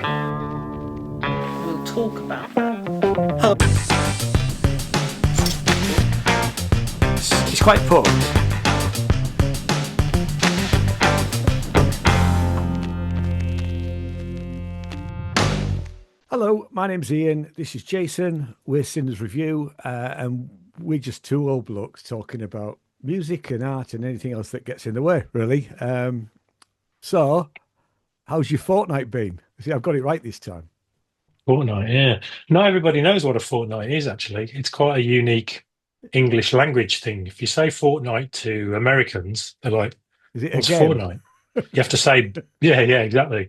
We'll talk about that. It's quite put. Hello, my name's Ian. This is Jason. We're Sinners Review, and we're just two old blokes talking about music and art and anything else that gets in the way, really. So, how's your fortnight been? See, I've got it right this time. Fortnite, yeah. Not everybody knows what a fortnight is, actually. It's quite a unique English language thing. If you say fortnight to Americans, they're like, Is it what's again? fortnight? You have to say, yeah, exactly.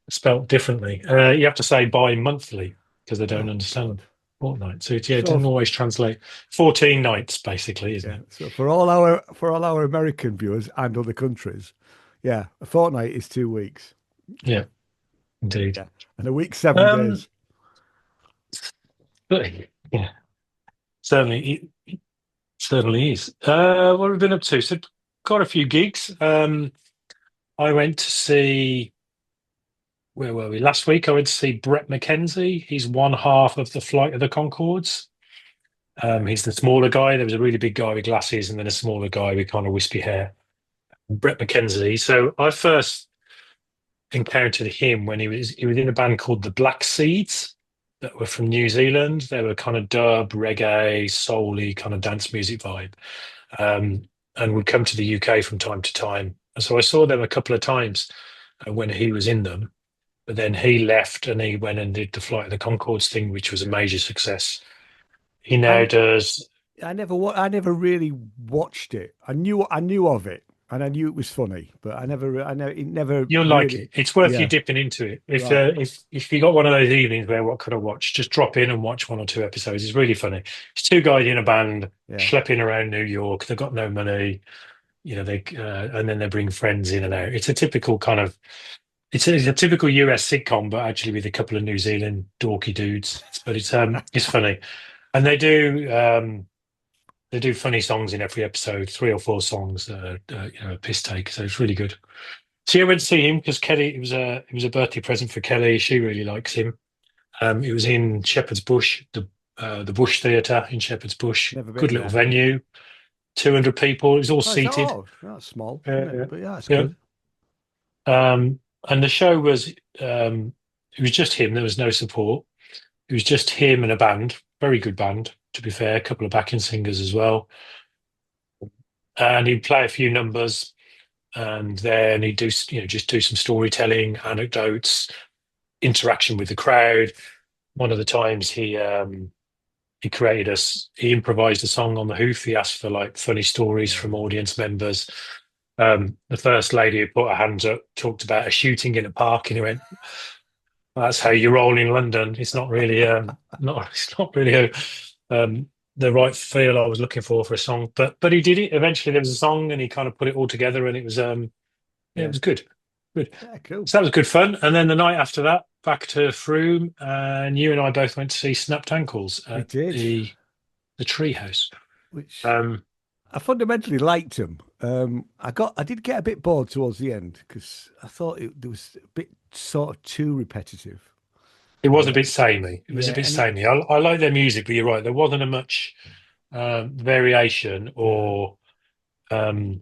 Spelt differently. You have to say bi-monthly because they don't Oh God. understand fortnight. So yeah, it So, doesn't always translate. 14 nights, basically, isn't yeah. it? So for all our American viewers and other countries, yeah, a fortnight is 2 weeks. Yeah, indeed. Yeah, and a week 7 days. Um, but yeah, certainly, it certainly is. What have we been up to? So, got a few gigs. I went to see, where were we? Last week, I went to see Brett McKenzie. He's one half of the Flight of the Conchords. He's the smaller guy. There was a really big guy with glasses and then a smaller guy with kind of wispy hair. Brett McKenzie. So I first encountered him when he was in a band called the Black Seeds that were from New Zealand. They were kind of dub, reggae, soul-y kind of dance music vibe. Um, and would come to the UK from time to time. And so I saw them a couple of times when he was in them. But then he left and he went and did the Flight of the Concords thing, which was a major success. He now I does. I never really watched it. I knew of it, and I knew it was funny, but I know it never You'll like really. it. It's worth you Yeah, dipping into it. If right. uh, if if you got one of those evenings where what could I watch, just drop in and watch one or two episodes. It's really funny. It's two guys in a band Yeah, schlepping around New York. They've got no money, and then they bring friends in and out. It's a typical kind of. It's a typical US sitcom, but actually with a couple of New Zealand dorky dudes. But it's funny, and they do funny songs in every episode, three or four songs that are a piss take. So it's really good. So yeah, I went to see him because Kelly. It was a birthday present for Kelly. She really likes him. It was in Shepherd's Bush, the Bush Theatre in Shepherd's Bush. never Good been little there. venue, 200 people. It was all Oh, is that seated. all? That's small, isn't it? Uh, But yeah, it's yeah, good. and the show was it was just him. There was no support. It was just him and a band, very good band, to be fair, a couple of backing singers as well. And he'd play a few numbers, and then he'd do, just do some storytelling, anecdotes, interaction with the crowd. One of the times he improvised a song on the hoof. He asked for like funny stories Yeah. from audience members. The first lady who put her hands up talked about a shooting in a park, and he went, "That's how you roll in London. It's not really not it's not really the right feel I was looking for a song." But he did it. Eventually, there was a song, and he kind of put it all together, and it was yeah, it Yeah. was good, good. Yeah, cool. So that was good fun. And then the night after that, back to Frome, and you and I both went to see Snapped Ankles We at did, the Treehouse. which Um, I fundamentally liked him. I did get a bit bored towards the end because I thought it was a bit sort of too repetitive. it was a Uh, bit samey. It was yeah, a bit and it, samey. I like their music, but you're right. There wasn't a much variation yeah. or um,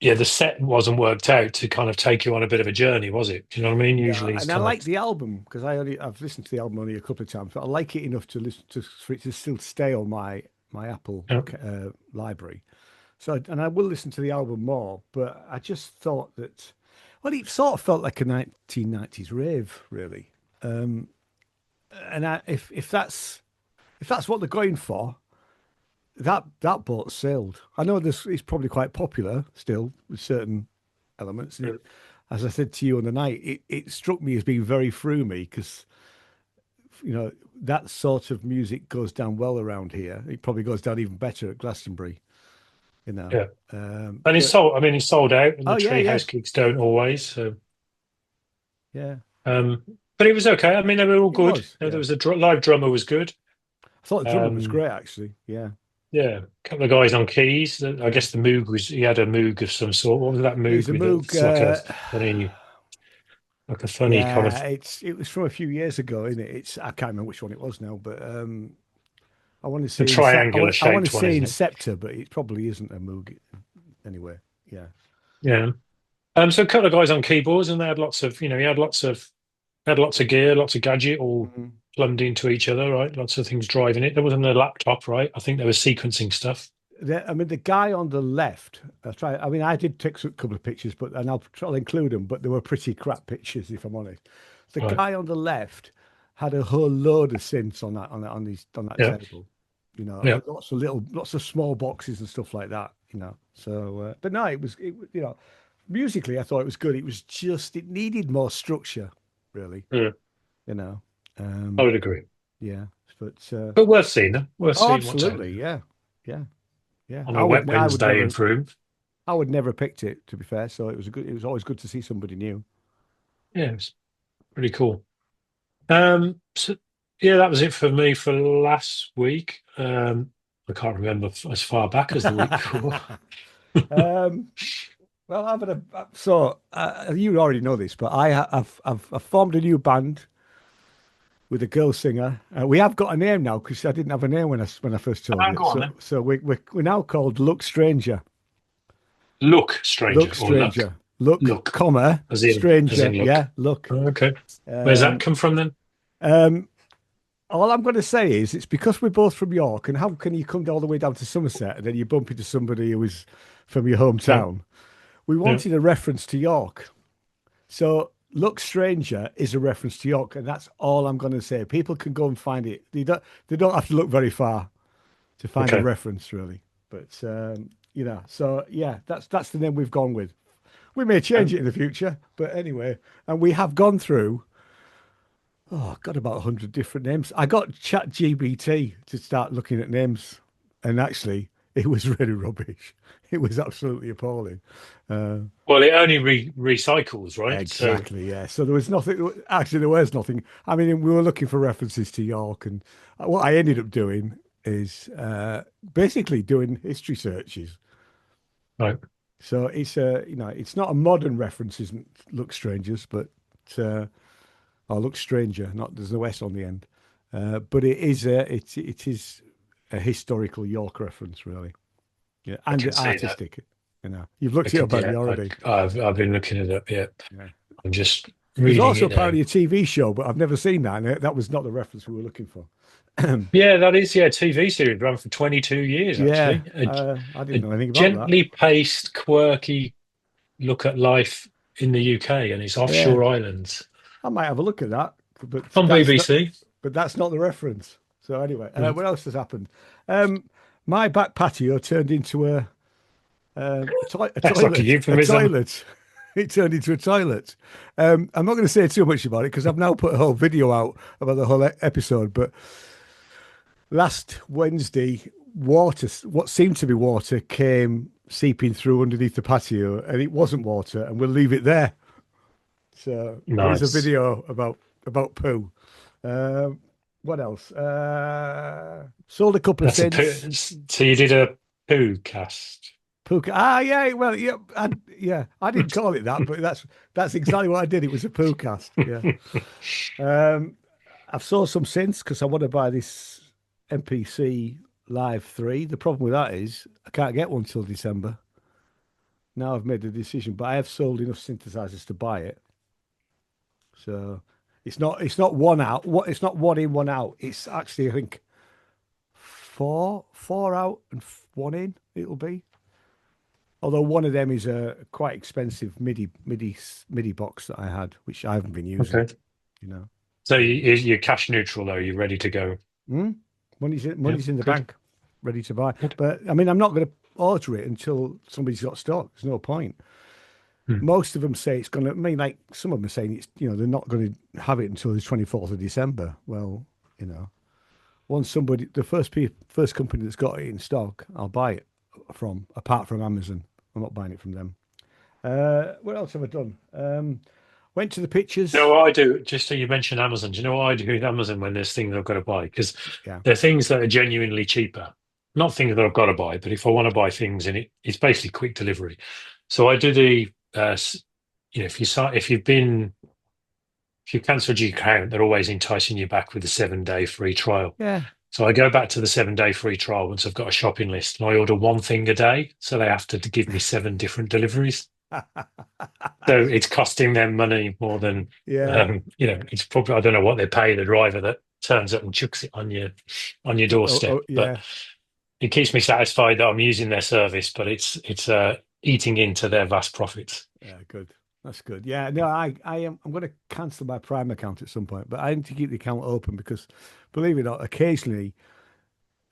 yeah, the set wasn't worked out to kind of take you on a bit of a journey, was it? Do you know what I mean? No, Usually it's and I kind of like the album because I've listened to the album only a couple of times, but I like it enough to listen to for it to still stay on my Apple uh, library. So and I will listen to the album more, but I just thought that well, it sort of felt like a 1990s rave, really. Um, and if that's what they're going for, that boat sailed. I know this is probably quite popular still with certain elements, and as I said to you on the night, it struck me as being very Froomy because that sort of music goes down well around here. It probably goes down even better at Glastonbury, you know. yeah. And it's But sold. I mean, it's sold out, and the oh yeah, yeah, Treehouse gigs don't always. So, yeah, um, but it was okay. I mean, they were all it good. was. There Yeah, was a live drummer was good. I thought the drummer was Um, great actually. Yeah, yeah, a couple of guys on keys. I yeah. guess the Moog was he had a Moog of some sort. What was that It was Moog a with? Moog. It's like a funny. like a funny kind Yeah, of it was from a few years ago, isn't it? It's I can't remember which one it was now, but I want to a say triangular I want to shaped one, say isn't it? Inceptor, but it probably isn't a Moog anyway. Yeah. Yeah. So a couple of guys on keyboards, and they had lots of, he had lots of gear, lots of gadget, all Mhm. plumbed into each other, right? Lots of things driving it. There wasn't a laptop, right? I think there was sequencing stuff. I mean, the guy on the left. I try. I mean, I did take a couple of pictures, but and I'll include them, but they were pretty crap pictures, if I'm honest. The Right. guy on the left had a whole load of synths on that Yeah. table. You know, Yeah. lots of small boxes and stuff like that. You know, so but no, you know, musically, I thought it was good. It was just it needed more structure, really. Yeah. You know, I um, would agree. yeah, but But worth seeing them. Worth oh, seeing what's out absolutely, yeah, yeah, yeah. on a wet I would Wednesday in never. Frome. I would never have picked it, to be fair. So it was good. It was always good to see somebody new. Yeah, it was pretty cool. So yeah, that was it for me for last week. I can't remember as far back as the week before. um, well, so you already know this, but I've formed a new band with a girl singer. We have got a name now because I didn't have a name when I first told you. Go on then. So we're now called Look Stranger. Look, stranger, Look or luck. Stranger. Look, Look, comma as stranger. in look. Yeah, look. Okay. Where's that Um, come from then? um, all I'm going to say is it's because we're both from York, and how can you come all the way down to Somerset and then you bump into somebody who is from your Yeah. hometown? We Yeah. wanted a reference to York. So Look Stranger is a reference to York, and that's all I'm going to say. People can go and find it. They don't have to look very far to find a Okay. reference, really. But you know, so yeah, that's the name we've gone with. We may change it in the future, but anyway, and we have gone through. Oh, I've got about 100 different names. I got Chat GBT to start looking at names, and actually, it was really rubbish. It was absolutely appalling. Uh, Well, it only recycles, right? So, exactly, yeah. So there was nothing, actually, there was nothing. I mean, we were looking for references to York, and what I ended up doing is basically doing history searches. right. So it's you know, it's not a modern reference, isn't Look Strangers, but uh, or Look Stranger, not there's no S on the end. But it is a historical York reference, really. Yeah, I and can see that. artistic. You know, you've looked it up, have Yeah, you already? I've been looking it up. Yeah, Yeah. I'm just There's reading also it now. apparently a TV show, but I've never seen that, and that was not the reference we were looking for. Yeah, that is, yeah, TV series run for 22 years Yeah, actually. I didn't A know anything about that. gently paced, quirky look at life in the UK and its Yeah, offshore islands I might have a look at that, but on that's not. BBC. But that's not the reference. So anyway, Yeah. what else has happened? My back patio turned into a That's like a toilet. A euphemism. toilet. It turned into a toilet. I'm not going to say too much about it because I've now put a whole video out about the whole episode. But last Wednesday, what seemed to be water, came seeping through underneath the patio, and it wasn't water, and we'll leave it there. So there is a Nice. video about poo. What else? Sold a couple of That's a synths. poo. So you did a poo cast. Puka. Ah, yeah. Well, yeah, yeah. I didn't call it that, but that's exactly what I did. It was a poo cast. Yeah. Um, I've sold some since because I want to buy this MPC Live 3. The problem with that is I can't get one till December. Now I've made the decision, but I have sold enough synthesizers to buy it. So it's not one out. It's not one in, one out. It's actually I think four out and one in. It'll be. Although one of them is a quite expensive MIDI box that I had, which I haven't been using. Okay. You know, So you're cash neutral though. You're ready to go. mm? Yeah, Money's in the good. bank, ready to buy. Good. But I mean, I'm not going to alter it until somebody's got stock. There's no point. Hmm. Most of them say it's going to. I mean, like some of them are saying it's they're not going to have it until the 24th of December. Well, you know, once the first company that's got it in stock, I'll buy it from. Apart from Amazon, I'm not buying it from them. What else have I done? Went to the You pictures. know what I do? Just so you mentioned Amazon. Do you know what I do with Amazon when there's things I've got to buy? Because Yeah. they're things that are genuinely cheaper. Not things that I've got to buy, but if I want to buy things and it's basically quick delivery. So I do the, if you've been if you cancelled your account, they're always enticing you back with a 7-day free trial. Yeah. So I go back to the 7-day free trial once I've got a shopping list, and I order one thing a day. So they have to give me 7 different deliveries. So it's costing them money more than, Yeah. it's probably, I don't know what they pay the driver that turns up and chucks it on your Oh, doorstep. oh, But yeah. it keeps me satisfied that I'm using their service, but it's eating into their vast profits. Yeah, good. That's good. Yeah, no, I'm going to cancel my Prime account at some point, but I need to keep the account open because, believe it or not, occasionally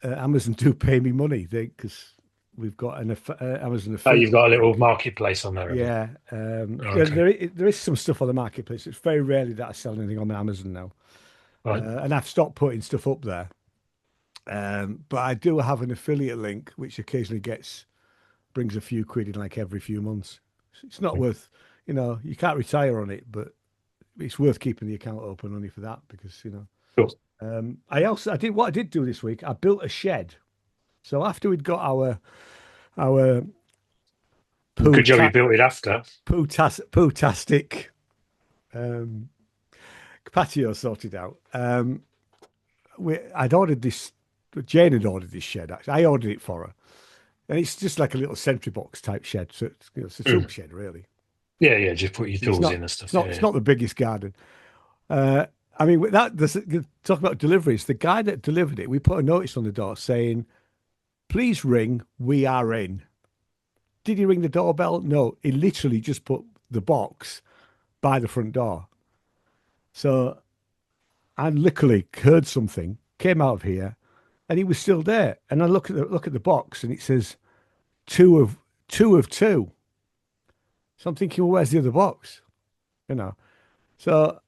Amazon do pay me money because we've got an Amazon Oh, you've affiliate got a little link. marketplace on there, have you? Yeah, Oh, okay. there is some stuff on the marketplace. It's very rarely that I sell anything on Amazon now, Right. and I've stopped putting stuff up there. But I do have an affiliate link which occasionally brings a few quid in like every few months. It's not worth, you can't retire on it, but it's worth keeping the account open only for that because, Cool. I did what I did do this week. I built a shed. So after we'd got our poo Good job you ta built it after. poo-tastic um, patio sorted out, I'd ordered this. Jane had ordered this shed. Actually, I ordered it for her, and it's just like a little sentry box type shed. So it's a tool Mm. shed, really. Yeah, yeah, just put your It's tools not. in and It's stuff. not. Yeah, It's yeah. not the biggest garden. I mean, with that, talk about deliveries. The guy that delivered it, we put a notice on the door saying, "Please ring. We are in." Did he ring the doorbell? No. He literally just put the box by the front door. So I literally heard something, came out of here, and he was still there. And I look at the box, and it says two of two. So I'm thinking, well, where's the other box? You know. So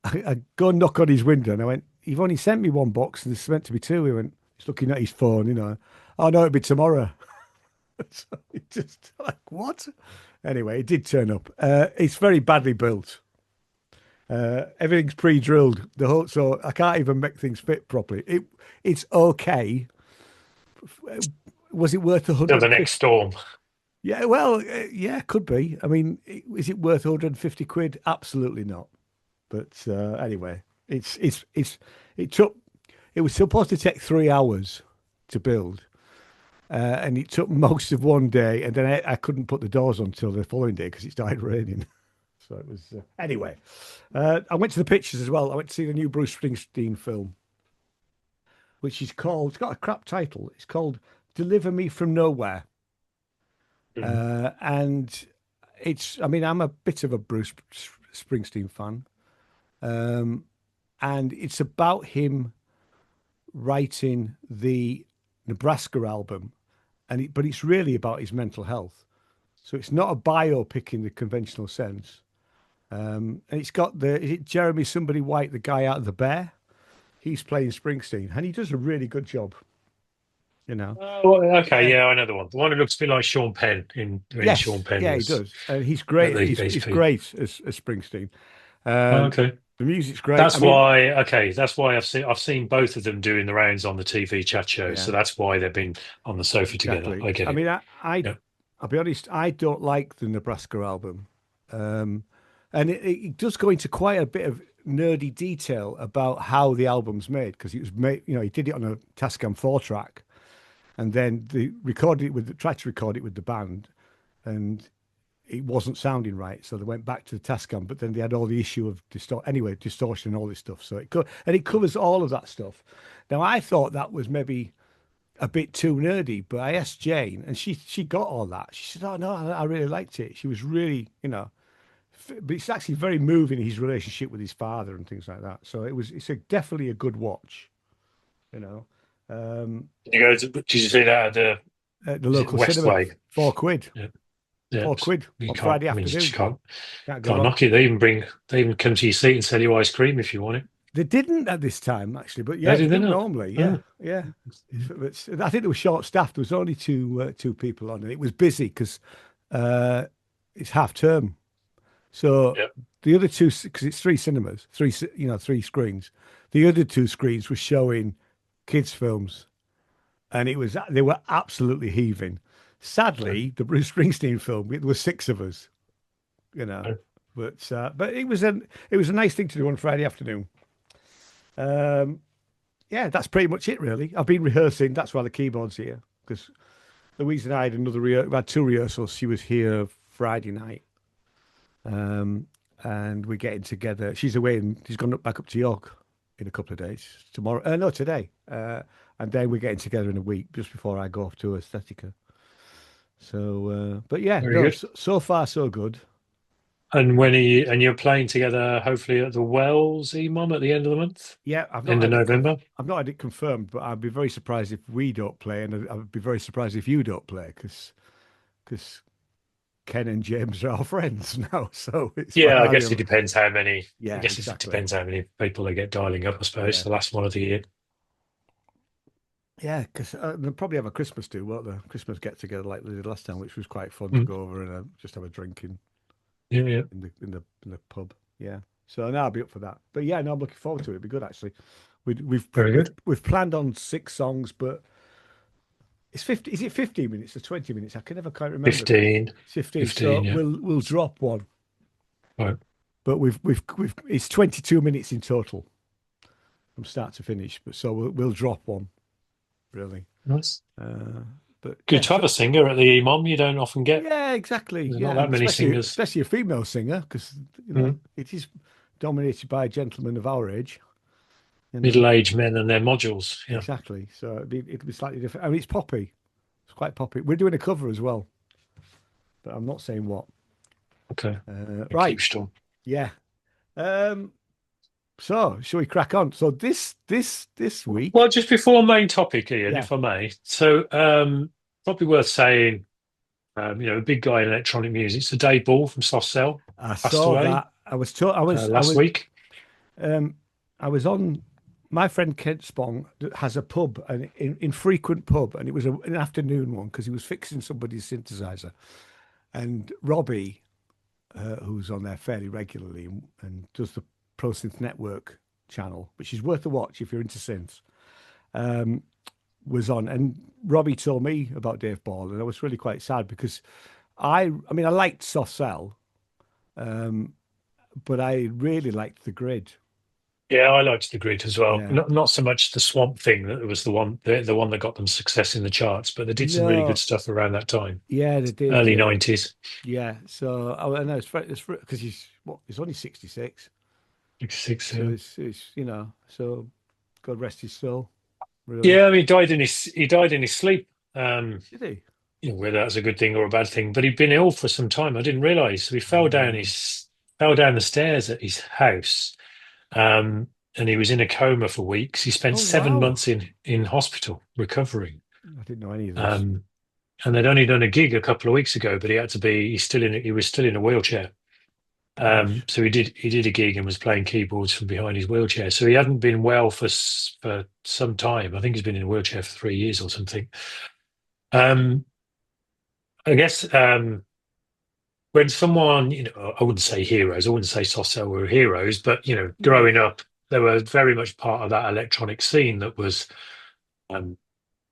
I go and knock on his window, and I went, "You've only sent me one box, and there's meant to be two." He went, he's looking at his phone. "Oh no, it'll be tomorrow." So it just like what? Anyway, it did turn up. It's very badly built. Everything's pre-drilled. So I can't even make things fit properly. It's okay. Was it worth Till the next 150? storm. Yeah, well, yeah, could be. I mean, is it worth 150 quid? Absolutely not. But anyway, it took. It was supposed to take 3 hours to build, and it took most of one day, and then I couldn't put the doors on until the following day because it started raining. So it was anyway. I went to the pictures as well. I went to see the new Bruce Springsteen film, which is called. It's got a crap title. It's called "Deliver Me from Nowhere," Mhm. and it's. I mean, I'm a bit of a Bruce Springsteen fan, um, and it's about him writing the Nebraska album, but it's really about his mental health. So it's not a biopic in the conventional sense. And it's got is it Jeremy somebody White, the guy out of the Bear? He's playing Springsteen, and he does a really good job. You know. Oh, okay, Yeah. yeah, I know the one. The one that looks a bit like Sean Penn in when Sean Yes. Penn Yeah, he was does, and he's at great. the He's HP. great as Springsteen. Oh, Um, okay. the music's great. I That's mean, why, okay, that's why I've seen both of them doing the rounds on the TV chat shows. So yeah, that's why they've been on the sofa together. exactly. I get I it. mean, Yeah. I'll be honest. I don't like the Nebraska album, um, and it does go into quite a bit of nerdy detail about how the album's made because it was made. He did it on a Tascam 4 track, and then they recorded it tried to record it with the band, and it wasn't sounding right. So they went back to the Tascam, but then they had all the issue of distortion and all this stuff. So it covers all of that stuff. Now I thought that was maybe a bit too nerdy, but I asked Jane, and she got all that. She said, "Oh no, I really liked it." She was really, but it's actually very moving his relationship with his father and things like that. So definitely a good watch, you know. Um, Did you see that at the, at the is it local cinema, Westway? 4 quid, Yeah. Yeah. 4 quid You on can't, Friday I mean, you just afternoon. Can't go can't wrong. knock it. They even come to your seat and sell you ice cream if you want it. They didn't at this time, actually, but No, yeah, they did they do not? normally. Yeah, Oh. yeah. I think they were short staffed. There was only two people on, and it was busy because uh, it's half term. So Yeah. the other two, because it's three cinemas, three screens. The other two screens were showing kids' films, and they were absolutely heaving. Yeah. Sadly, the Bruce Springsteen film, it was six of us. You know, But it was a nice thing to do on Friday afternoon. Um, yeah, that's pretty much it really. I've been rehearsing. That's why the keyboard's here because Louise and I had we had two rehearsals. She was here Friday night, um, and we're getting together. She's away and she's gone back up to York in a couple of days. Tomorrow, no, today. And then we're getting together in a week just before I go off to Aesthetica. So, but yeah, Very no, good. so far so good. And you're playing together, hopefully at the Wells EMOM at the end of the month, Yeah, end of November. I've not had it confirmed, but I'd be very surprised if we don't play, and I'd be very surprised if you don't play, because Ken and James are our friends now. So it's Yeah, I highly guess it depends how many. I yeah, guess it exactly. depends how many people they get dialing up. I suppose Yeah, the last one of the year. yeah, because they'll probably have a Christmas do, won't they? Christmas get together like they did last time, which was quite fun to Mm. go over and just have a drink Yeah, yeah, in the pub. Yeah. So now I'll be up for that. But yeah, no, I'm looking forward to it. It'd be good actually. We've very we've good. we've planned on 6 songs, but it's 50. Is it 15 minutes or 20 minutes? I can never quite remember now. 15, It's 15. 15. So Yeah. we'll drop one, Right. but we've it's 22 minutes in total from start to finish. But so we'll drop one really. Nice. Uh, but Good yeah, to have so a singer at the EMOM. You don't often get. yeah, exactly. There's not Yeah, that and many especially singers. especially a female singer because Mm. it is dominated by gentlemen of our age. And Middle-aged men and their modules. Yeah. exactly. So it'd be slightly different. I mean, it's poppy. It's quite poppy. We're doing a cover as well, but I'm not saying what. Okay. Right. Keep strong. Yeah. Um, so shall we crack on? So this Well, week, just before main topic, Ian, yeah, if I may. So, probably worth saying, a big guy in electronic music. So Dave Ball from Soft Cell I passed saw away that. I was told, I last was week. um I was on my friend Kent Spong that has a pub, an infrequent pub, and it was an afternoon one because he was fixing somebody's synthesizer. And Robbie, who's on there fairly regularly and does the Pro Synth Network channel, which is worth a watch if you're into synths, was on. And Robbie told me about Dave Ball, and I was really quite sad because I liked Soft Cell, but I really liked the Grid. Yeah, I liked the grid as well. Yeah. Not so much the Swamp Thing that was the one that got them success in the charts, but they did some really good No. stuff around that time, Yeah, they did. early 90s. Yeah. So I know it's because he's only 66. 66, So yeah. so God rest his soul, really. Yeah, I mean, he died in his sleep. Did he? Whether that's a good thing or a bad thing, but he'd been ill for some time. I didn't realize. So he Uh, fell down the stairs at his house, and he was in a coma for weeks. He spent oh 7 months wow. in hospital recovering. I didn't know any of this. Um, and they'd only done a gig a couple of weeks ago, but he was still in a wheelchair. Gosh. So he did a gig and was playing keyboards from behind his wheelchair. So he hadn't been well for some time. I think he's been in a wheelchair for 3 years or something. Um, I guess when someone, I wouldn't say heroes, I wouldn't say Sossel were heroes, but No. growing up, they were very much part of that electronic scene that was, um,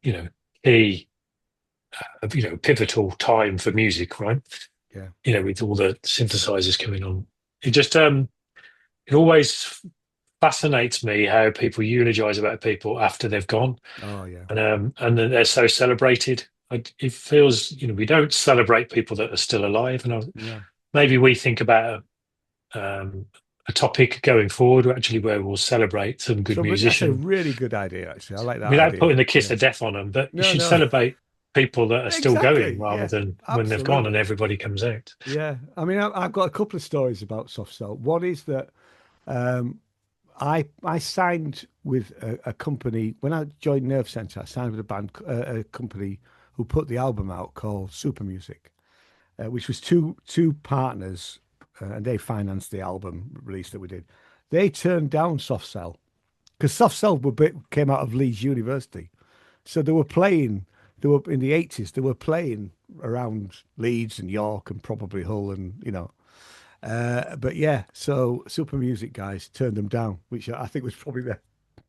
you know, key, pivotal time for music, right? Yeah. With all the synthesizers coming on, it always fascinates me how people eulogize about people after they've gone, Oh yeah. and then they're so celebrated. It feels, we don't celebrate people that are still alive, and No. maybe we think about a topic going forward, actually, where we'll celebrate some good That's a musician really good idea, actually. I like that without idea. putting the kiss Yeah. of death on them. But you No, should no. celebrate people that are still going Exactly. rather Yeah. than when they've gone and Absolutely. everybody comes out. Yeah. I mean, I've got a couple of stories about soft cell. One is that um, I signed with a company when I joined Nerve Center. I signed with a company who put the album out called Super Music, which was two partners, and they financed the album release that we did. They turned down Soft Cell because Soft Cell came out of Leeds University, so they were playing. They were in the 80s. They were playing around Leeds and York and probably Hull and but yeah, so Super Music guys turned them down, which I think was probably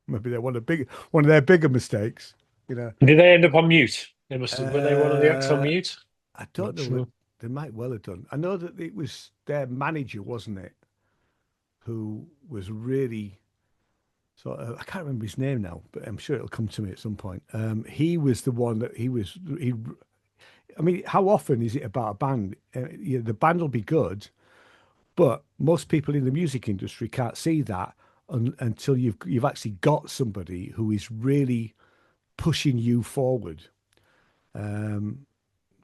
maybe one of their bigger mistakes. You know, Did they end up on mute? Were they one of the acts on uh, mute? I don't Not know. sure. They might well have done. I know that it was their manager, wasn't it, who was really sort of, I can't remember his name now, but I'm sure it'll come to me at some point. He was the one that he. I mean, how often is it about a band? The band will be good, but most people in the music industry can't see that until you've actually got somebody who is really pushing you forward.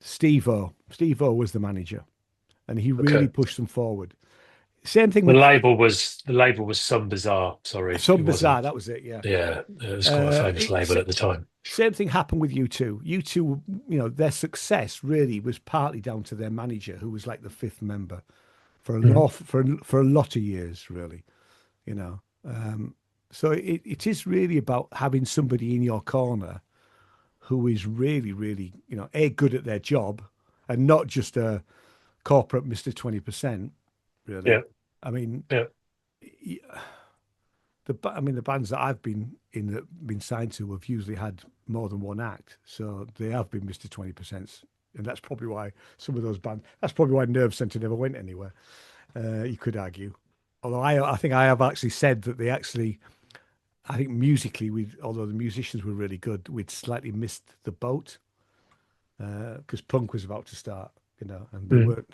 Steve O was the manager, and he really Okay. pushed them forward. Same thing The with label was Some Bizarre. Sorry, Some it Bizarre. wasn't. That was it. Yeah. Yeah, it was quite a famous label at the time. Same thing happened with U2. U2, their success really was partly down to their manager, who was like the fifth member for an Mm. off for a lot of years, really. You know, so it is really about having somebody in your corner who is really, really, good at their job and not just a corporate Mr. 20%, really. Yeah, I mean, yeah. the bands that I've been in that been signed to have usually had more than one act, so they have been Mr. 20%, and that's probably why some of those bands. That's probably why Nerve Center never went anywhere. You could argue, although I think I have actually said that they actually. I think musically, although the musicians were really good, we'd slightly missed the boat because punk was about to start, and Mm.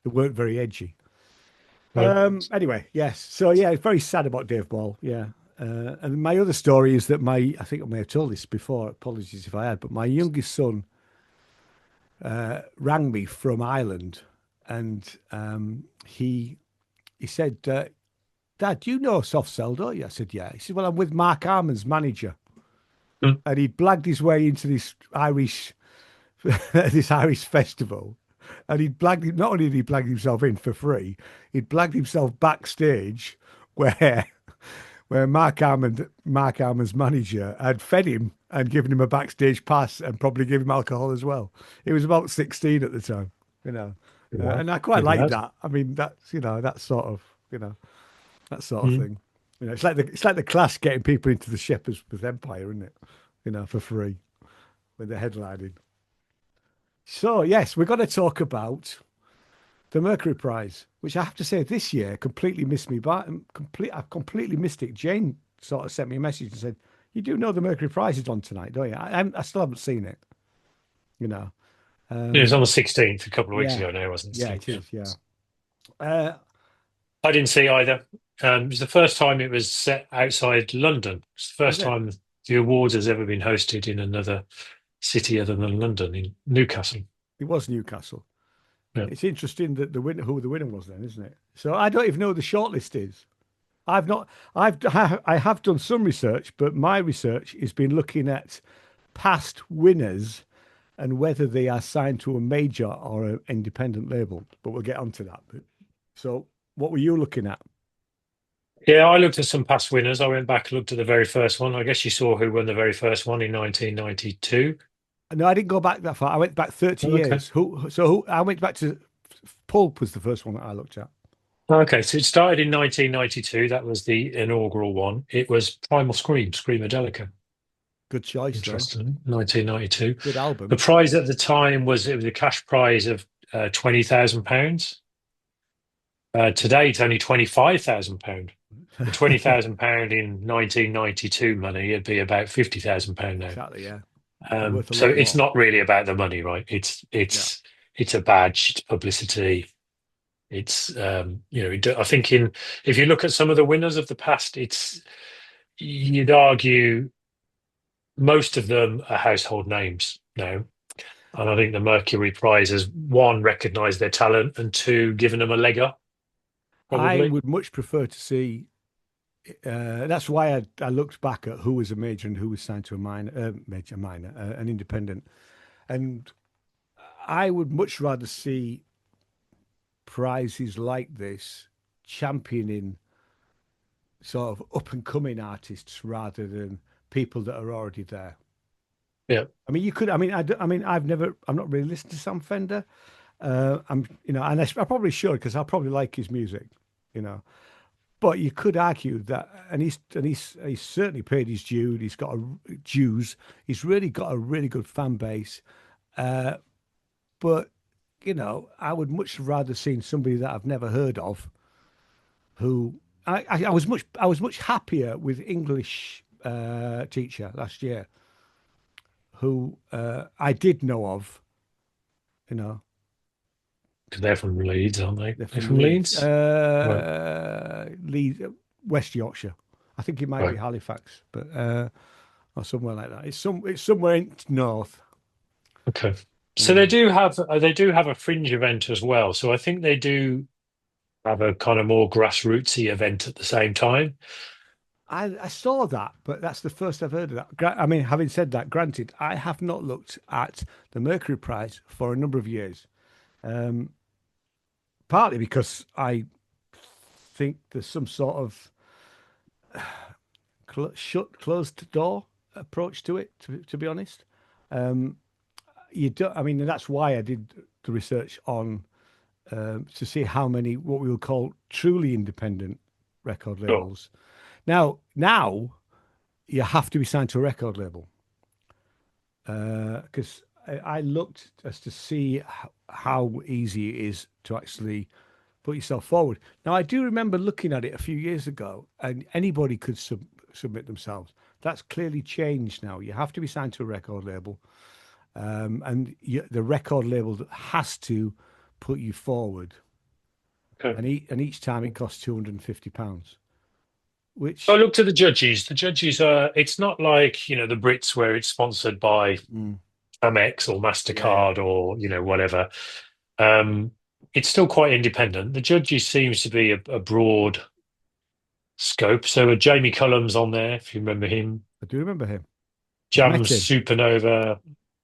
they weren't very edgy. Right. Anyway, yes. So yeah, it's very sad about Dave Ball. Yeah. And my other story is that I think I may have told this before. Apologies if I had, but my youngest son rang me from Ireland, and he said, "Dad, do you know Soft Cell, don't you?" I said, "Yeah." He said, "Well, I'm with Mark Arman's manager," Mm. and he blagged his way into this Irish this Irish festival. And not only did he blag himself in for free, he'd blagged himself backstage where Mark Arman's manager had fed him and given him a backstage pass and probably gave him alcohol as well. He was about 16 at the time, Wow. and I quite Good like lad. that. I mean, that sort of Mm. thing. It's like the Clash getting people into the Shepherd's Empire, isn't it? For free when they're headlining. So yes, we're going to talk about the Mercury Prize, which I have to say this year completely missed me by I've completely missed it. Jane sort of sent me a message and said, "You do know the Mercury Prize is on tonight, don't you?" I still haven't seen it. You know, It was um, on the 16th, a couple of weeks yeah, ago now, wasn't yeah, it? it Yeah. is. Yeah, uh, I didn't see either. It was the first time it was set outside London. It's the was first it? time the awards has ever been hosted in another city other than London, in Newcastle. It was Newcastle. Yeah. It's interesting that who the winner was then, isn't it? So I don't even know who the shortlist is. I've not. I have done some research, but my research has been looking at past winners and whether they are signed to a major or an independent label. But we'll get onto that. So, what were you looking at? Yeah, I looked at some past winners. I went back and looked at the very first one. I guess you saw who won the very first one in 1992. No, I didn't go back that far. I went back 30 Okay. years. Who? I went back to Pulp was the first one that I looked at. Okay, so it started in 1992. That was the inaugural one. It was Primal Scream, Screamadelica. Good choice, though. Interesting. 1992. Good The album. prize at the time was it was a cash prize of £20,000. Today it's only £25,000. For £20,000 in 1992 money, it'd be about £50,000 now. Exactly. Yeah, be worth a So lot it's more. not really about the money, right? It's Yeah. it's it's a badge, it's publicity. It's I think if you look at some of the winners of the past, you'd argue most of them are household names now. And I think the Mercury Prize has one, recognised their talent, and two, given them a leg up, I probably. would much prefer to see. That's why I looked back at who was a major and who was signed to a minor, an independent, and I would much rather see prizes like this championing sort of up and coming artists rather than people that are already there. Yeah. I mean, you could. I mean, I'm not really listening to Sam Fender. And I probably should because I probably like his music, you know. But you could argue that, and he's certainly paid his due. He's got dues. He's really got a really good fan base. But I would much rather seen somebody that I've never heard of who I was much happier with English teacher last year who I did know of, you know, Because they're from Leeds, aren't they? they're They're from from Leeds, Leeds? Right. Leeds, West Yorkshire. I think it might be Right. Halifax, but or somewhere like that. It's somewhere in north. Okay. So Yeah. they do have a fringe event as well. So I think they do have a kind of more grassrootsy event at the same time. I saw that, but that's the first I've heard of that. I mean, having said that, granted, I have not looked at the Mercury Prize for a number of years. Um, Partly because I think there's some sort of closed door approach to it. To be honest, um, you don't. I mean, that's why I did the research on to see how many what we will call truly independent record Sure. labels. Now you have to be signed to a record label because I looked as to see how easy it is to actually put yourself forward. Now, I do remember looking at it a few years ago, and anybody could submit themselves. That's clearly changed now. You have to be signed to a record label, and the record label has to put you forward, Okay. and each time it costs £250, I which looked at the judges. The judges are, it's not like, the Brits where it's sponsored by mm, Amex or yeah, MasterCard or, whatever. Um, it's still quite independent. The judges seems to be a broad scope. So Jamie Cullum's on there, if you remember him. I do remember him. I've met Jams him. Supernova.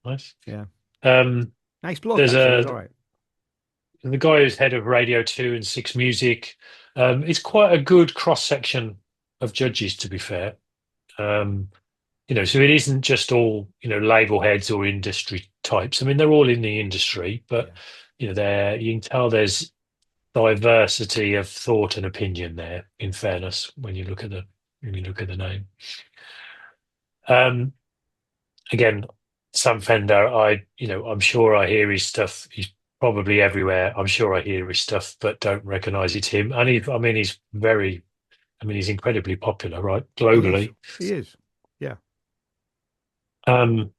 Nice. Yeah, Um, nice bloke there's actually. He's all right. the guy who's head of Radio 2 and Six Music. It's quite a good cross section of judges, to be fair. Um, so it isn't just all, label heads or industry types. I mean, they're all in the industry, but Yeah, you can tell there's diversity of thought and opinion there, in fairness, when you look at the name. Um, Again, Sam Fender, I'm sure I hear his stuff. He's probably everywhere. I'm sure I hear his stuff, but don't recognize it's him. And he's incredibly popular, right? he is. Globally. He is. Yeah. Um,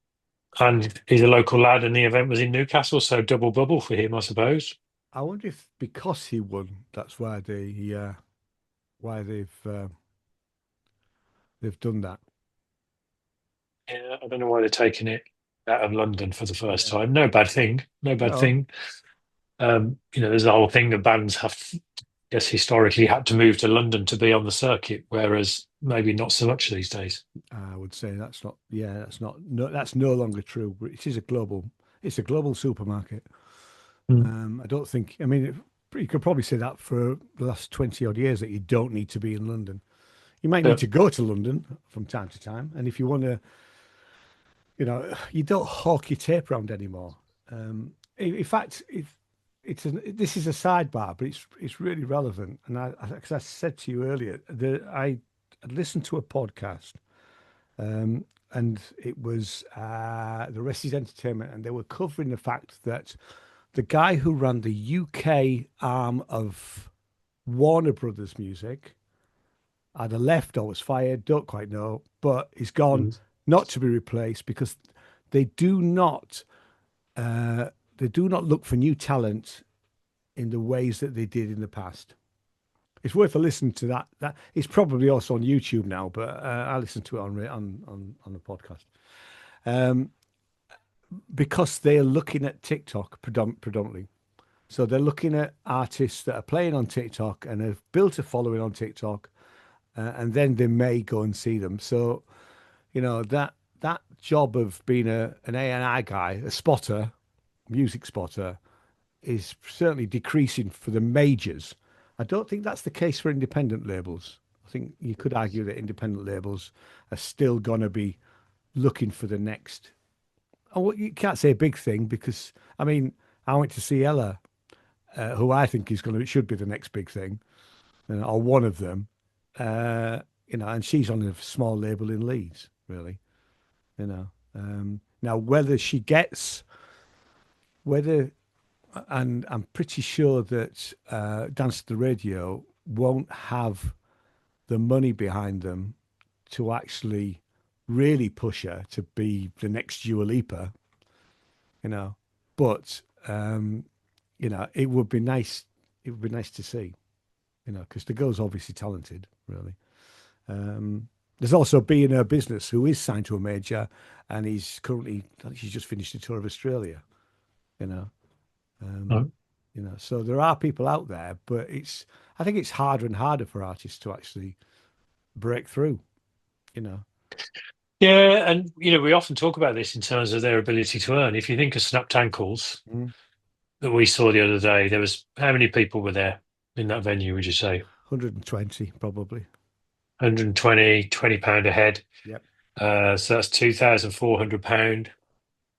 and he's a local lad, and the event was in Newcastle, so double bubble for him, I suppose. I wonder if because he won, that's why they've done that. Yeah, I don't know why they're taking it out of London for the first Yeah. time. No bad thing. No bad No, thing. There's the whole thing that bands have, I guess, historically had to move to London to be on the circuit, whereas maybe not so much these days. I would say that's not. Yeah, that's not. No, that's no longer true. But it is a global. It's a global supermarket. Mm. I don't think. I mean, you could probably say that for the last 20 odd years that you don't need to be in London. You might need Yeah. to go to London from time to time, and if you want to, you don't hawk your tape around anymore. In fact, this is a sidebar, but it's really relevant. And as I said to you earlier, I listened to a podcast, and it was the rest is entertainment, and they were covering the fact that the guy who ran the UK arm of Warner Brothers Music either left or was fired, don't quite know, but he's gone, Mm. not to be replaced because they do not uh, they do not look for new talent in the ways that they did in the past. It's worth a listen to that. That it's probably also on YouTube now, but I listened to it on the podcast because they are looking at TikTok predominantly. So they're looking at artists that are playing on TikTok and have built a following on TikTok, and then they may go and see them. So that job of being an A&I guy, a spotter, music spotter, is certainly decreasing for the majors. I don't think that's the case for independent labels. I think you could argue that independent labels are still going to be looking for the next. Oh, well, you can't say a big thing because I mean I went to see Ella, who I think should be the next big thing, or one of them. And she's on a small label in Leeds, really. Now whether she gets whether and I'm pretty sure that Dance to the Radio won't have the money behind them to actually really push her to be the next Dua Lipa, you know. But it would be nice. It would be nice to see, because the girl's obviously talented, really. There's also B in her business who is signed to a major, and I think she's just finished a tour of Australia. You know, um, No. so there are people out there, but I think it's harder and harder for artists to actually break through. You know, Yeah, and we often talk about this in terms of their ability to earn. If you think of snapped ankles Mm. that we saw the other day, there was how many people were there in that venue, would you say? 120 probably. 120, £20 a head. Yep. So that's £2,400.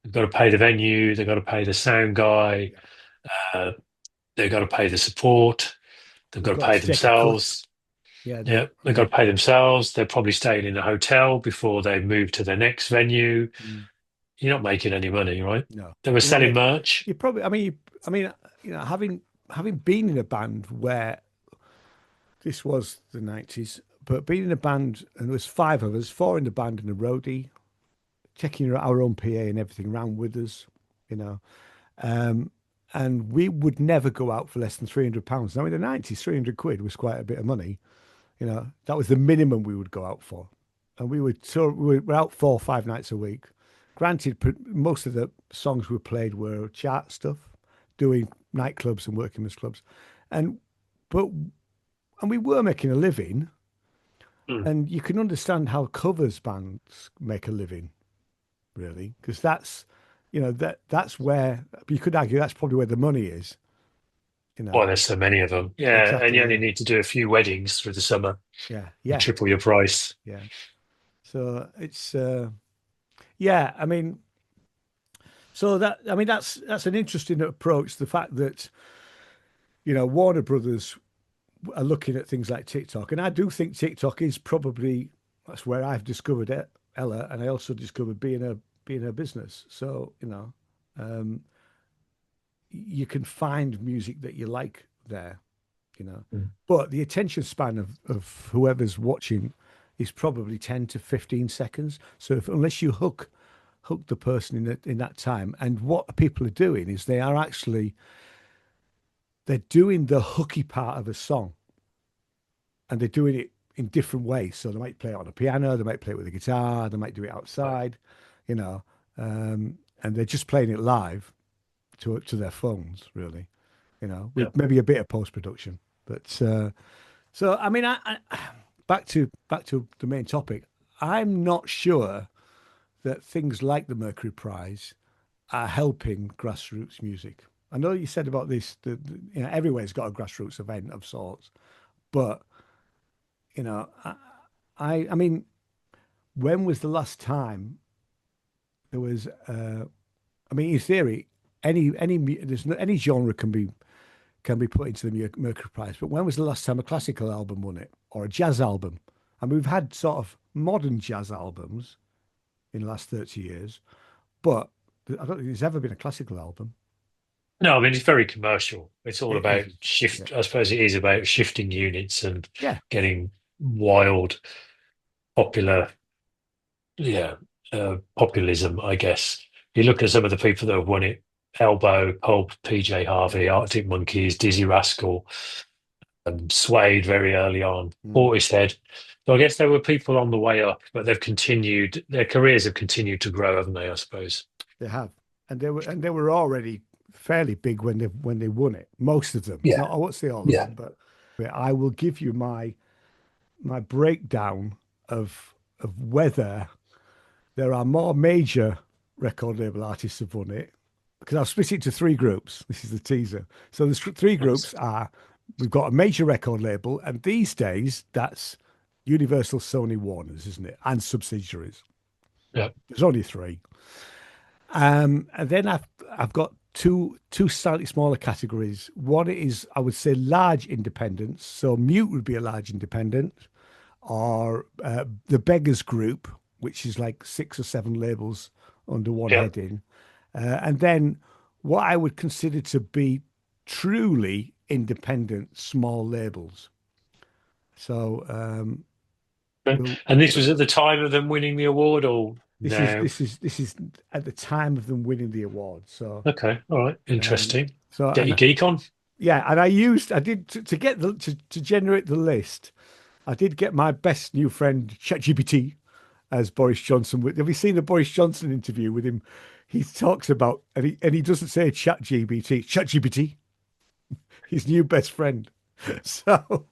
They've got to pay the venue, they've got to pay the sound guy, Yeah. uh, they've got to pay the support, they've They've got to got pay to take a cut. themselves. Yeah. Yeah, they've got to pay themselves. They're probably staying in a hotel before they move to their next venue. Mm. You're not making any money, right? No, They were you're not selling making. merch. You probably. Having been in a band where this was the 90s, but being in a band and there was five of us, four in the band and a roadie, taking our own PA and everything around with us, you know. Um, and we would never go out for less than £300. Now in the 90s, 300 quid was quite a bit of money. That was the minimum we would go out for. And we were out 4 or 5 nights a week. Granted, most of the songs we played were chart stuff, doing nightclubs and working with clubs. And, but, and we were making a living. Mm. And you can understand how covers bands make a living, really, because that's where you could argue that's probably where the money is, you know. Well, there's so many of them. Yeah, and Exactly. you only Yeah. need to do a few weddings through the summer Yeah. and Yeah. triple your price. Yeah. So it's yeah. That's an interesting approach. The fact that Warner Brothers are looking at things like TikTok, and I do think TikTok is probably that's where I've discovered it, Ella, and I also discovered being a business. So um, you can find music that you like there, you know. Mm. But the attention span of whoever's watching is probably 10 to 15 seconds. So unless you hook the person in that time, and what people are doing is they're doing the hooky part of a song, and they're doing it in different ways. So they might play it on a piano, they might play it with a guitar, they might do it Right. outside, you know, and they're just playing it live to their phones, really, Yeah. with maybe a bit of post production. But so back to the main topic. I'm not sure that things like the Mercury Prize are helping grassroots music. I know you said about this that everywhere's got a grassroots event of sorts, but you know, I mean, when was the last time there was? I mean, in theory, any genre can be put into the Mercury Prize. But when was the last time a classical album won it or a jazz album? And we've had sort of modern jazz albums in the last 30 years, but I don't think there's ever been a classical album. No, I mean, it's very commercial. It's all It about is. Yeah. shift. I suppose it is about shifting units and Yeah. getting wild, popular, yeah, populism, I guess. You look at some of the people that have won it: Elbow, Pulp, PJ Yeah. Harvey, Arctic Monkeys, Dizzy Rascal, Suede very early on, Mm, Portishead. So I guess there were people on the way up, but they've continued, their careers have continued to grow, haven't they, I suppose? they have. And they were already fairly big when they won it. Most of them. Yeah, Not I won't say all of yeah. them, but I will give you my breakdown of whether there are more major record label artists who've won it, because I'll split it into three groups. This is the teaser. So there's three Thanks. groups are we've got a major record label, and these days that's Universal, Sony, Warner's, isn't it? And subsidiaries. Yeah, There's only three. And then I've got two slightly smaller categories. One is I would say large independents. So Mute would be a large independent, or the Beggars Group, which is like 6 or 7 labels under one yeah. heading. And then what I would consider to be truly independent small labels. So we'll And this was at the time of them winning the award, or this is no? this is this is at the time of them winning the award. So Okay, all right, um, interesting. so Get your and geek on. yeah, and I did to get to generate the list. I did get my best new friend ChatGPT as Boris Johnson. Have you seen the Boris Johnson interview with him? He talks about and he doesn't say ChatGPT, ChatGPT, his new best friend. So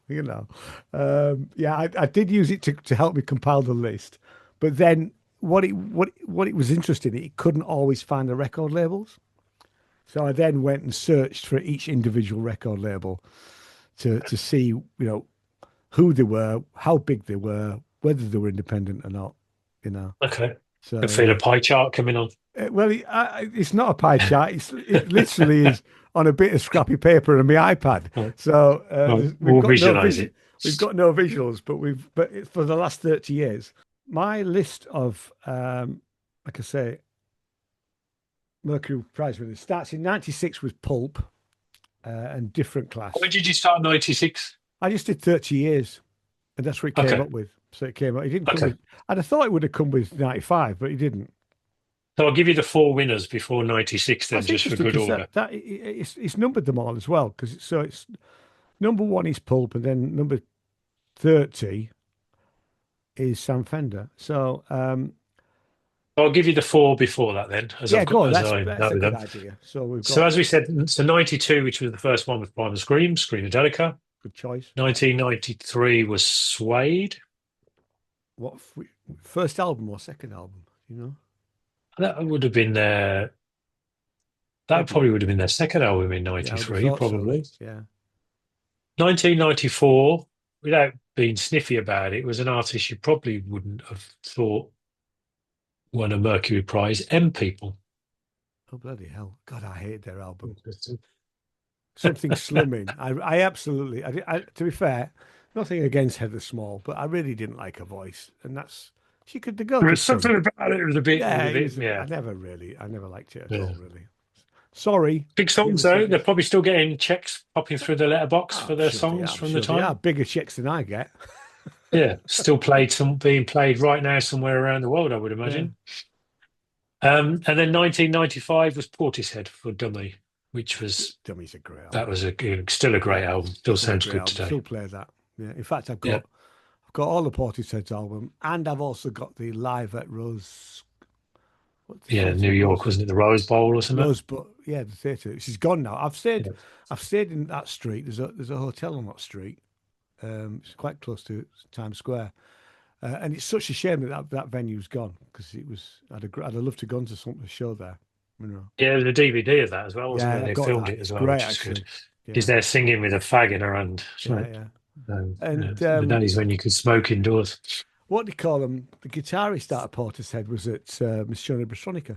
yeah, I did use it to help me compile the list, but then what it was interesting, it couldn't always find the record labels. So I then went and searched for each individual record label to see, who they were, how big they were, whether they were independent or not, you know. Okay, I So feel a pie chart coming on. well, it's not a pie chart. It literally is on a bit of scrappy paper and my iPad. Right, So right, we've we'll got no visualize vision. it. We've got no visuals, but for the last 30 years, my list of like I say, Mercury Prize winners starts in '96 with Pulp and Different When Class. did you start? 96. I just did 30 years, and that's what it came Okay, up with. So it came up. It didn't come okay. with. I'd have thought it would have come with '95, but it didn't. So I'll give you the four winners before 96 then, That's just for interesting good because order. it's numbered them all as well because it's number one is Pulp and then number 30 is Sam Fender. So I'll give you the four before that then, as yeah, I've got go on. as That's I that's know a good them. idea. So we've So got as we said, so 92, which was the first one with Primal Scream, Screamadelica. good choice. 1993 was Suede. What first album or second album? You know, That would have been their, that debut. probably would have been their second album in Yeah, I would have 93, thought so. probably. Yeah. 1994, without being sniffy about it, was an artist you probably wouldn't have thought won a Mercury Prize, M People. Oh bloody hell! God, I hate their album. Interesting. Something Slimming. I absolutely. To be fair, nothing against Heather Small, but I really didn't like her voice, and the girl There could was sing. something about it. It was Yeah, a it bit, was a bit. yeah, I never liked it at yeah. all, really. Sorry, Big songs viewers of though. They're this. probably still getting checks popping through the letterbox for I'm their sure they songs are. I'm from the sure they are time. bigger checks than I get. Yeah, still being played right now somewhere around the world, I would Yeah, imagine. And then 1995 was Portishead for Dummy, which was Dummy's a great that album. was still a great album. Still Still a sounds great good album. today. Still play that. Yeah. In fact, Yeah, I've got all the Portishead's album, and I've also got the live at Rose. What the yeah. New theatre? York, wasn't it? The Rose Bowl or something? Rosebud. Yeah, the theatre. She's gone now. Yeah. I've stayed in that street. There's a hotel on that street. It's quite close to Times Square. And it's such a shame that venue's gone because I'd have loved to gone to a show there. You know. Yeah, there was a DVD of that as well, wasn't there? Yeah, I've They got filmed that. it as It's well, great which is good. actually. She's Yeah, there singing with a fag in her hand. It's yeah, like, yeah. yeah, And the days when you could smoke indoors. what do you call them? The guitarist out of Portishead was at Miss Shona Brassonica.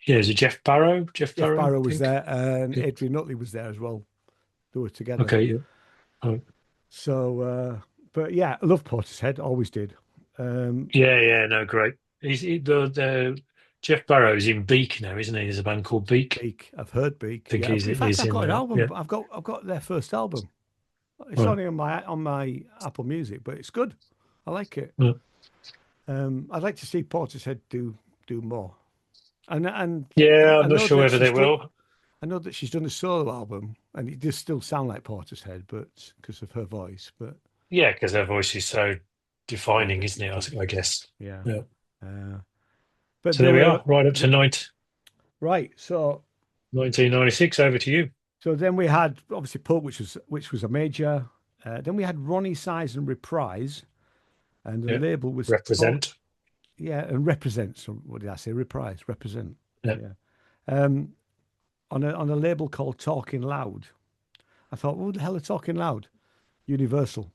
Yeah, is it Jeff Barrow? Jeff Jeff Barrow, Barrow I was think. there, and Yeah. Adrian Nutley was there as well. They were together. Okay, yeah. Oh, So, but yeah, I love Portishead. Always did. yeah, yeah, no, great. The Jeff Barrow's in Beak now, isn't he? There's a band called Beak. Beak. I've heard Beak. I think Yeah. In fact, he's I've in got an that. Yeah. album. I've got their first album. It's Right. only on my Apple Music, but it's good. I like it. Yeah. I'd like to see Portishead do more. And Yeah, I I'm not know sure that whether they she's done. will. I know that she's done a solo album, and it does still sound like Portishead, but because of her voice. But Yeah, because their voice is so yeah, defining, isn't it? I distinctive. guess. Yeah. Yeah. Uh, but So there there we were are, right up to right. 1996. Over to you. So then we had obviously Pulp, which was a major. Then we had Ronnie Size and Reprise, and the Yeah. label was Represent. yeah, and Represents. What did I say? Reprise, Represent. Yeah. Yeah. Um, on a label called Talking Loud. I thought, what the hell are Talking Loud? Universal.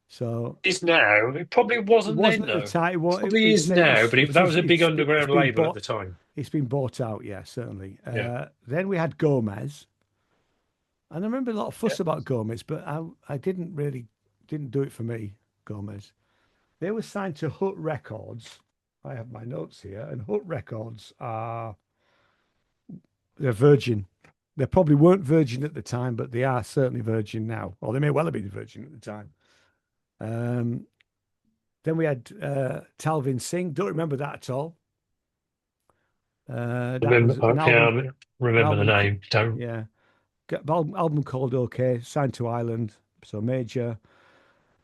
So Is now. It probably it wasn't then wasn't at the though. time. Probably is now, but It that is. was a big underground It's been label at the bought. time. It's been bought out. Yeah, certainly. Yeah. Then we had Gomez, and I remember a lot of Yeah. fuss about Gomez, but I didn't do it for me. Gomez. They were signed to Hut Records. I have my notes here, and Hut Records are They're Virgin. They probably weren't Virgin at the time, but they are certainly Virgin now. Or they may well have been Virgin at the time. Um, then we had Talvin Singh. Don't remember that at all. That was Remember, yeah, I an remember the album, name. Don't. yeah, album called OK, signed to Ireland, so major.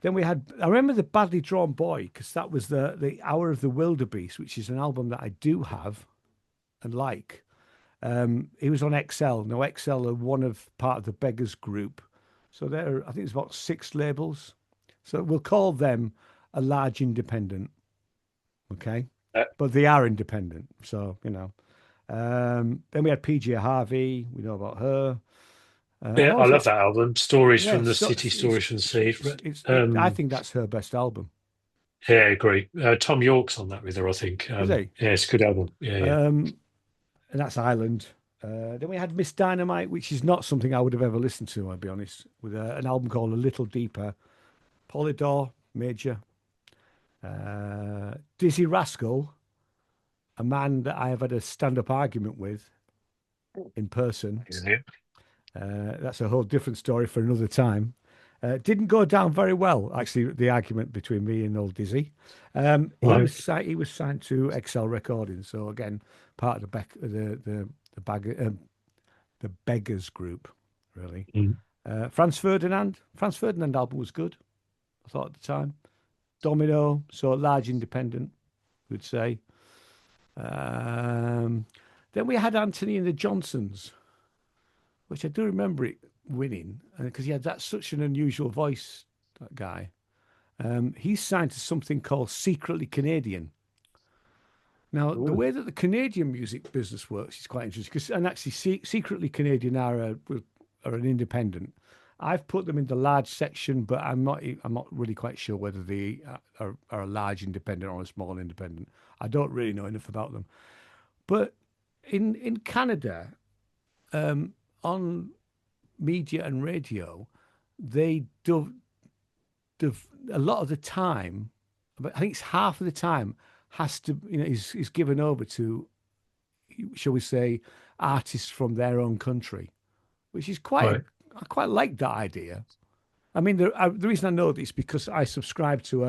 Then we had, I remember the Badly Drawn Boy because that was the Hour of the Wildebeest, which is an album that I do have and like. He was on XL. Now XL are one of part of the Beggars group, so there I think it's about six labels. So we'll call them a large independent, okay? Uh, But they are independent, so you know. Then we had PJ Harvey. We know about her. yeah, I love Also, that album. Stories yeah, from the so City, Stories from the Sea. I Um, think that's her best album. yeah, I agree. Tom York's on that with her, I think. Is he? Yeah, it's a good album. Yeah, yeah. Um, and that's Ireland. Then we had Miss Dynamite, which is not something I would have ever listened to, I'll be honest, with an album called A Little Deeper. Polydor, major. Dizzy Rascal, a man that I have had a stand-up argument with in person. Isn't it? That's a whole different story for another time. Didn't go down very well, actually, the argument between me and old Dizzy. Right. He was signed to XL Recordings, so again, part of the Beggars group, really. Mm. Franz Ferdinand album was good, I thought at the time. Domino, so large independent, would say. Um, then we had Anthony and the Johnsons, which I do remember it winning because he had such an unusual voice, that guy. He's signed to something called Secretly Canadian. Now, the Ooh. way that the Canadian music business works is quite interesting because, and actually, Secretly Canadian are an independent. I've put them in the large section, but I'm not really quite sure whether they are a large independent or a small independent. I don't really know enough about them. But in Canada, on media and radio, they do a lot of the time, but I think it's half of the time has to, is given over to, shall we say, artists from their own country, which is Right. I quite like that idea. I mean, the reason I know this is because I subscribe to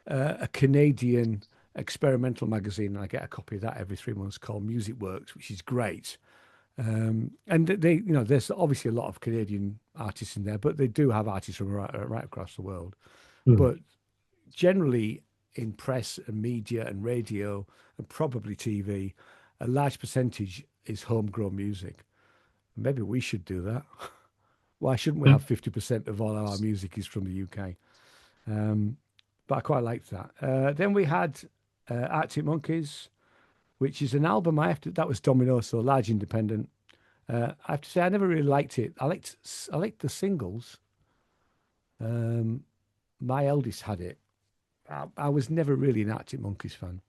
a Canadian experimental magazine, and I get a copy of that every 3 months called Music Works, which is great. And there's obviously a lot of Canadian artists in there, but they do have artists from right across the world. Mm. But generally, in press and media and radio and probably TV, a large percentage is homegrown music. Maybe we should do that. Why shouldn't we Mm. have 50% of all our music is from the UK? But I quite liked that. Then we had Arctic Monkeys, which is an album that was Domino, so large independent. I have to say, I never really liked it. I liked the singles. My eldest had it. I was never really an Arctic Monkeys fan.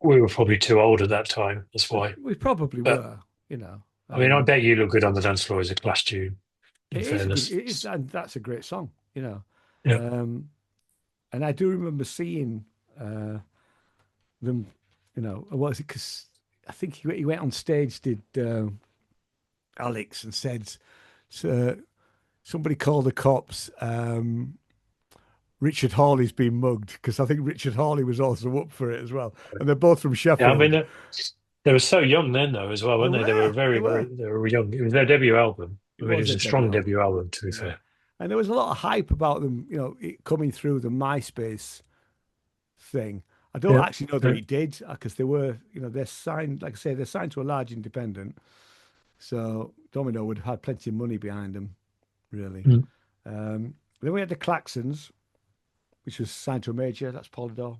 We were probably too old at that time. That's why. We probably But were, you know. I mean, I bet you look good on the dance floor as a Clash tune. In It is, fairness. and that's a great song, you know. Yeah. Um, and I do remember seeing them, what was it? Because I think he went on stage, did Alex, and said, so, somebody called the cops. Richard Hawley's been mugged because I think Richard Hawley was also up for it as well, and they're both from Yeah. I mean, Sheffield. they were so young then, though, as well, weren't they? They were They very, were. very. They were young. It was their debut album. It I mean, it was was their a debut strong album. debut album, to be Yeah, fair. and there was a lot of hype about them, it coming through the MySpace thing. I don't Yeah. actually know that Yeah. he did because they were, they're signed, like I say, they're signed to a large independent. So Domino would have had plenty of money behind them, really. Mm. Then we had the Claxons, which was signed to a major. That's Polydor.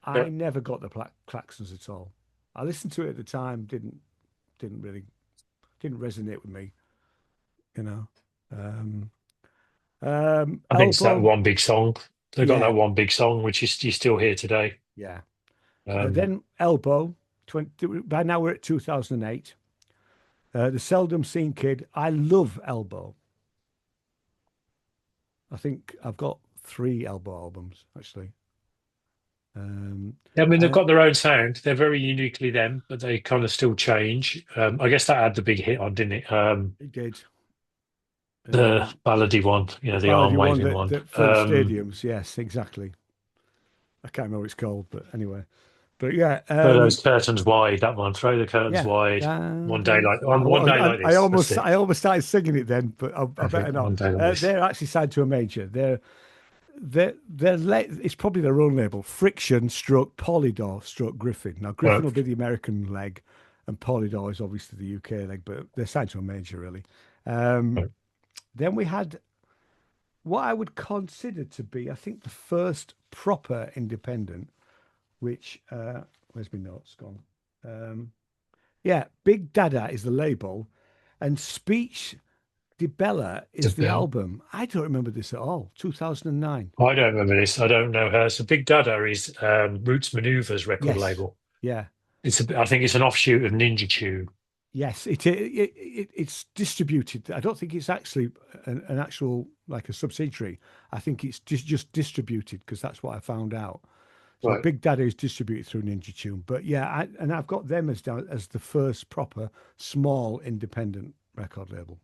Yeah. I never got the Claxons at all. I listened to it at the time, didn't really didn't resonate with me, you know. Um, I think it's that Elbow, one big song. They got yeah, that one big song, which is you still hear today. yeah. Um, Then Elbow, 20, by now we're at 2008. The Seldom Seen Kid. I love Elbow. I think I've got three Elbow albums, actually. Um, I mean, they've uh, got their own sound. They're very uniquely them, but they kind of still change. I guess that had the big hit on, didn't it? it did. The Um, ballady one, the the arm ballady one waving that, one. that filled stadiums. Yes, exactly. I can't remember what it's called, but anyway. But yeah, Throw those curtains wide. That one. Throw the curtains yeah. wide. One day like I this. That's almost it. I almost started singing it then, but I That's better it. not. One day like this. They're actually signed to a major. It's probably their own label. Friction stroke Polydor stroke Griffin. Now Griffin Right. will be the American leg, and Polydor is obviously the UK leg, but they're signed to a major really. Um, Right. then we had what I would consider to be, I think, the first proper independent, which where's my notes gone? Um, yeah, Big Dada is the label, and Speech de Bella is the Bell. album. I don't remember this at all. 2009. I don't remember this. I don't know her. So Big Dada is Roots Maneuvers record Yes. label. Yeah. I think it's an offshoot of Ninja Tune. Yes. It's distributed. I don't think it's actually an actual like a subsidiary. I think it's just distributed because that's what I found out. So Right. Big Daddy is distributed through Ninja Tune. But yeah, I've got them as the first proper small independent record label.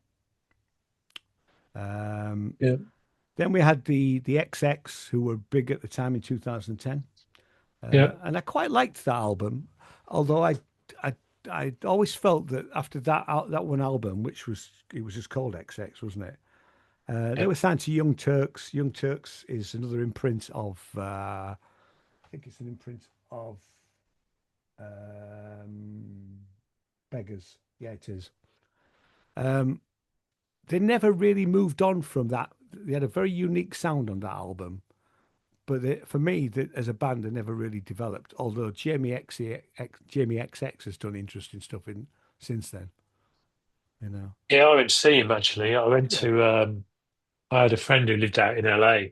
Um, Yeah. then we had the XX who were big at the time in 2010. Yeah. And I quite liked that album, although I I always felt that after that one album, which was it was just called XX, wasn't it? They Yeah. were signed to Young Turks. Young Turks is another imprint of I think it's an imprint of um, Beggars. Yeah, it is. Um, they never really moved on from that. They had a very unique sound on that album, but for me, as a band, they never really developed. Although Jamie XX has done interesting stuff in since then. You know. Yeah, I went to see him actually. Yeah. I had a friend who lived out in LA.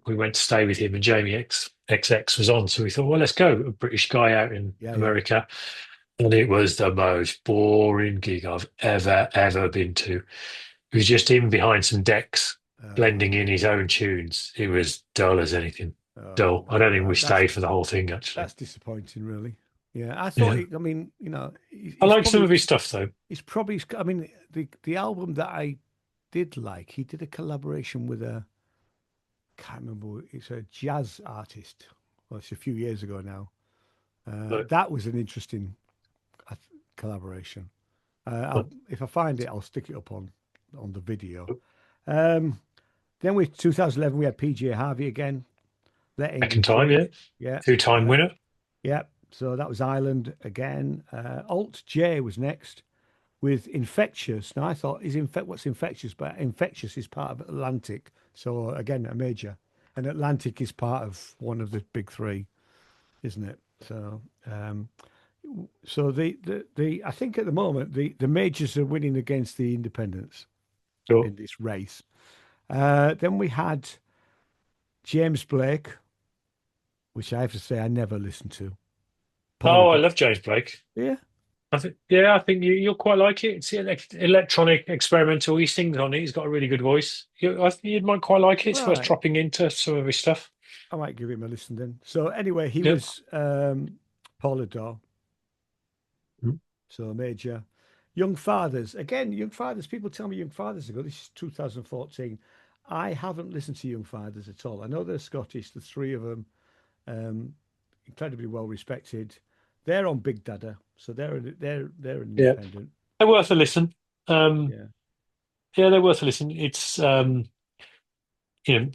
We went to stay with him, and XX was on. So we thought, well, let's go. A British guy out in Yeah. Yeah. America. And it was the most boring gig I've ever been to. It was just him behind some decks, blending in Oh, his own tunes. It was dull as anything. oh Dull. I don't no, think we that's stayed for the whole thing, actually. that's disappointing, really. Yeah, I thought. Yeah. I mean, I he's like some of probably his stuff, though. he's probably. I mean, the album that I did like, he did a collaboration with a can't remember. It's a jazz artist. Well, it's a few years ago now. But, That was an interesting collaboration. but If I find it, I'll stick it up on the video. Um, then with 2011, we had PJ Harvey again. Let second England time, yeah. Quake. Yeah. Two-time winner. Yeah. So that was Ireland again. Alt J was next with Infectious. Now I thought what's Infectious? But Infectious is part of Atlantic. So again, a major. And Atlantic is part of one of the big three, isn't it? So the I think at the moment the majors are winning against the independents Sure. in this race. Then we had James Blake, which I have to say I never listened to. Oh, I Polydor. love James Blake. Yeah. I think you'll quite like it. It's electronic, experimental. He sings on it. He's got a really good voice. I think you might quite like it. It's worth Right. dropping into some of his stuff. I might give him a listen then. So anyway, he Yeah. was Polydor, so major. Young Fathers. Again, Young Fathers. People tell me Young Fathers ago. This is 2014. I haven't listened to Young Fathers at all. I know they're Scottish, the three of them, um, incredibly well respected. They're on Big Dada, so they're an Yeah. independent. They're worth a listen. Um, Yeah, yeah, they're worth a listen. It's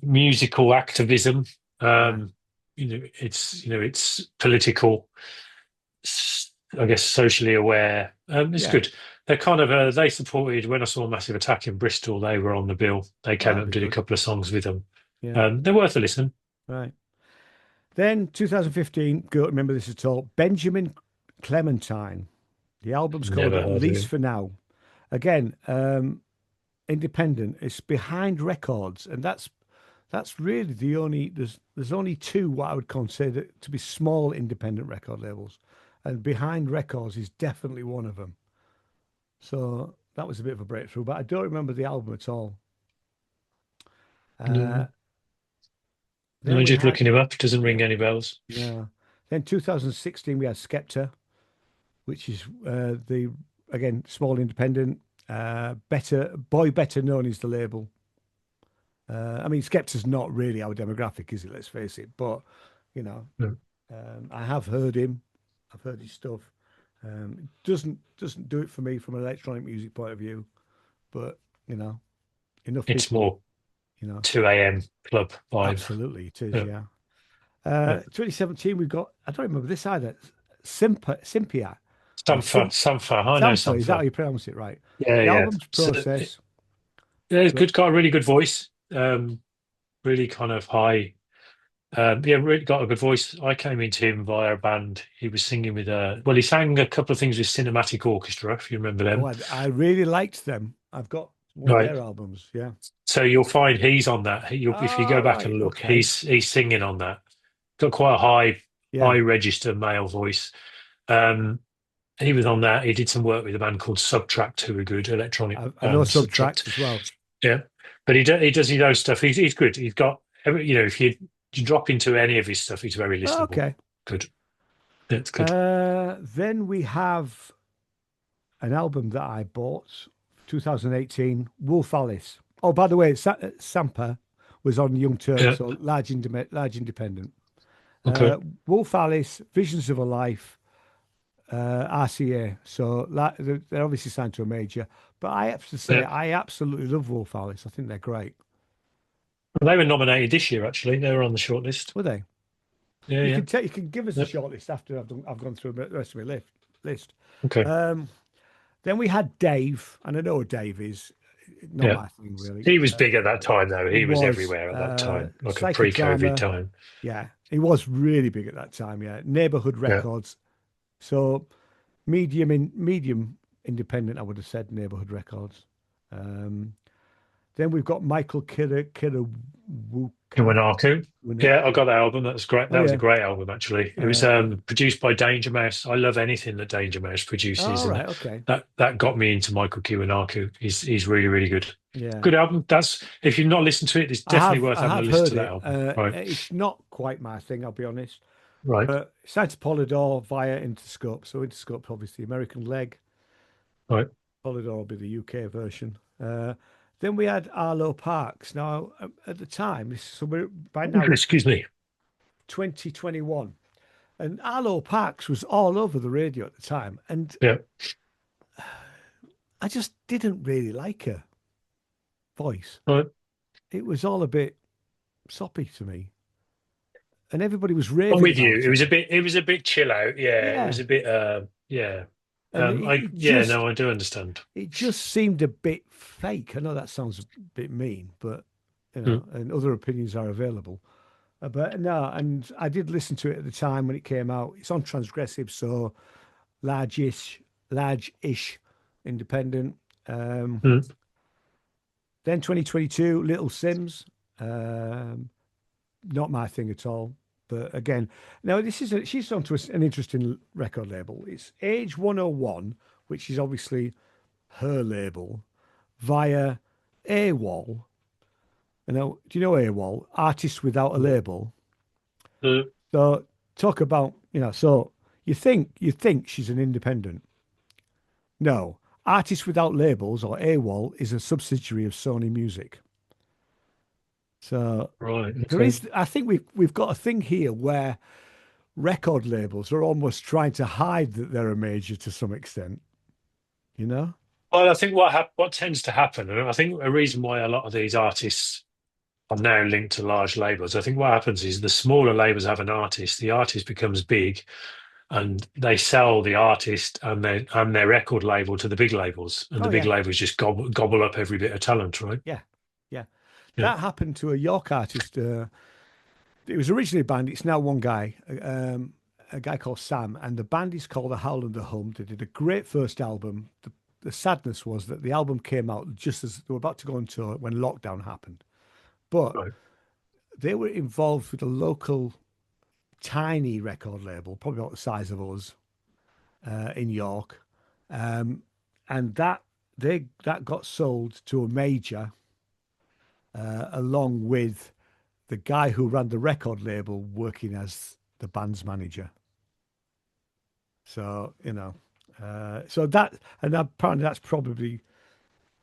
musical activism. yeah, It's political. I guess socially aware. It's yeah. good. They're they supported when I saw Massive Attack in Bristol. They were on the bill. They Well, came up that'd and be did a good. couple of songs with them. Yeah, They're worth a listen. right. Then 2015. Don't remember this at all. Benjamin Clementine. The album's called Never At heard of Least him. for Now. Again, independent. It's behind records, and that's really the only there's only two what I would consider to be small independent record labels, and behind records is definitely one of them. So that was a bit of a breakthrough, but I don't remember the album at all. Uh, No. Then No, we just had looking him up doesn't ring yeah, any bells. no. Then 2016 we had Skepta, which is the again small independent, better known is the label. I mean, Skepta's not really our demographic, is it? Let's face it. But you know, No. I have heard him. I've heard his stuff. Doesn't do it for me from an electronic music point of view. But you know, enough It's people. more You know, 2 a.m. club vibe. absolutely it is. Yeah, Yeah. yeah. 2017 we've got. I don't remember this either. Simpia or Sampha. I know Sampa. Is that how Sampha. you pronounce it? Right. Yeah, The yeah. album's So, Process. yeah, he's But good. Got a really good voice. Really kind of high. Yeah, really got a good voice. I came into him via a band. He was singing with well, he sang a couple of things with Cinematic Orchestra, if you remember oh, them. I really liked them. I've got one of Right. their albums. Yeah. So you'll find he's on that. If you go All back right. and look, Okay. he's singing on that. Got quite a high Yeah. register male voice. Um, he was on that. He did some work with a band called Subtract, who were good electronic I know band. Subtract as well. Yeah, but he does his own stuff. He's good. He's got if you drop into any of his stuff, he's very listenable. Okay. Good. That's good. Then we have an album that I bought, 2018, Wolf Alice. Oh, by the way, Sampa was on Young Turks, Yeah. so large independent. Okay. Wolf Alice, Visions of a Life, RCA. So they're obviously signed to a major. But I have to say, Yeah. I absolutely love Wolf Alice. I think they're great. They were nominated this year. Actually, they were on the shortlist. Were they? Yeah. Yeah. You can give us a Yep. shortlist after I've gone through the rest of my list. Okay. Um, then we had Dave, and I know who Dave is not Yeah. my thing really. He was big at that time, though. He He was was everywhere at that time, like a pre-COVID psychodrama. time. Yeah, he was really big at that time. Yeah, Neighborhood Yeah. Records. So medium independent, I would have said Neighborhood Records. Um, then we've got Michael Kirawuka. Iwanaku. Yeah, I got that album. That was great. Oh That was a yeah. great album, actually. It was produced by Danger Mouse. I love anything that Danger Mouse produces, All and right. Okay. that got me into Michael Kiwanaku. He's really really good. Yeah. Good album. That's if you've not listened to it, it's definitely worth I having a have listen heard to that it. album. Right, It's not quite my thing, I'll be honest. right, But signed to Polydor via Interscope. So Interscope's obviously the American leg. right. Polydor will be the UK version. Then we had Arlo Parks. Now, at the time, so we're by now it's Excuse me. 2021, and Arlo Parks was all over the radio at the time, and Yeah, I just didn't really like her voice. right. It was all a bit soppy to me, and everybody was I'm raving with you. about her. It was a bit chill out. Yeah, it was Yeah, a bit. Yeah. and No, I do understand. it just seemed a bit fake. I know that sounds a bit mean, but Mm. and other opinions are available. But no, and I did listen to it at the time when it came out. It's on Transgressive, so large-ish independent. Mm. Then 2022, Little Sims, not my thing at all. But again, now she's onto an interesting record label. It's Age 101, which is obviously her label, via AWOL. Do you know AWOL? Artists Without a Label. Mm. So talk about, so you think she's an independent. No. Artists Without Labels, or AWOL, is a subsidiary of Sony Music. So Right. there Okay. is, I think we've got a thing here where record labels are almost trying to hide that they're a major to some extent, you know? Well, I think what tends to happen, and I think a reason why a lot of these artists are now linked to large labels. I think what happens is the smaller labels have an artist, the artist becomes big, and they sell the artist and their record label to the big labels, and Oh the big yeah, labels just gobble up every bit of talent, right? yeah, yeah. Yeah, That happened to a York artist. It was originally a band. It's now one guy, a guy called Sam, and the band is called The Howl and the Hum. They did a great first album. The sadness was that the album came out just as they were about to go on tour when lockdown happened. But right. they were involved with a local tiny record label, probably about the size of us, in York, and that got sold to a major, along with the guy who ran the record label working as the band's manager. So, so that, and apparently that's probably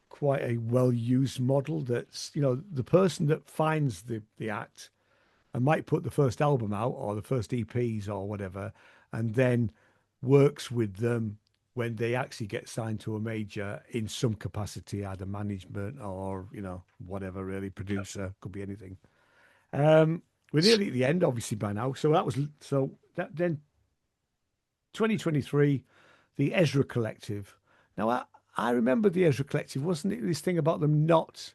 quite a well-used model. That's, the person that finds the act and might put the first album out or the first EPs or whatever, and then works with them when they actually get signed to a major in some capacity, either management or, whatever, really, producer, could be anything. We're nearly at the end, obviously, by now. So then 2023, the Ezra Collective. Now, I remember the Ezra Collective. Wasn't it this thing about them not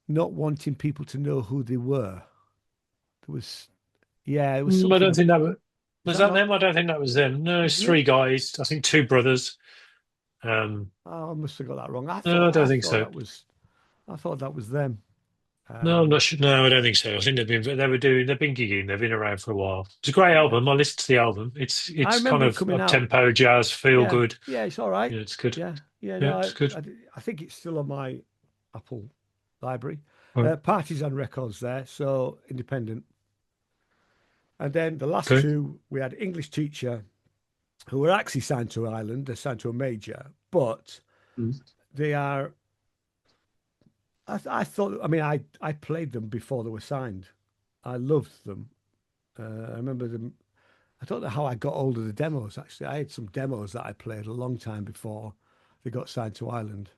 wanting people to know who they were? There was, yeah, it was I don't something. think that Was was that that not? them. I don't think that was them. No, it's Wasn't it? three guys. I think two brothers. Um, Oh, I must have got that wrong. no, I don't think so. I thought that was them. No, I'm Um, not sure. No, I don't think so. I think they've been gigging. They've been around for a while. It's a great yeah, album. I listened to the album. I It's kind remember it of coming up out. tempo jazz, feel Yeah, good. yeah, it's all right. Yeah, it's good. Yeah, yeah. Yeah, No, it's good. I think it's still on my Apple library. Right. Partisan Records there, so independent. And then the last Okay. two, we had English Teacher, who were actually signed to Ireland. They're signed to a major, but Mm. they are. I thought. I mean, I played them before they were signed. I loved them. I remember them. I don't know how I got hold of the demos. Actually, I had some demos that I played a long time before they got signed to Ireland.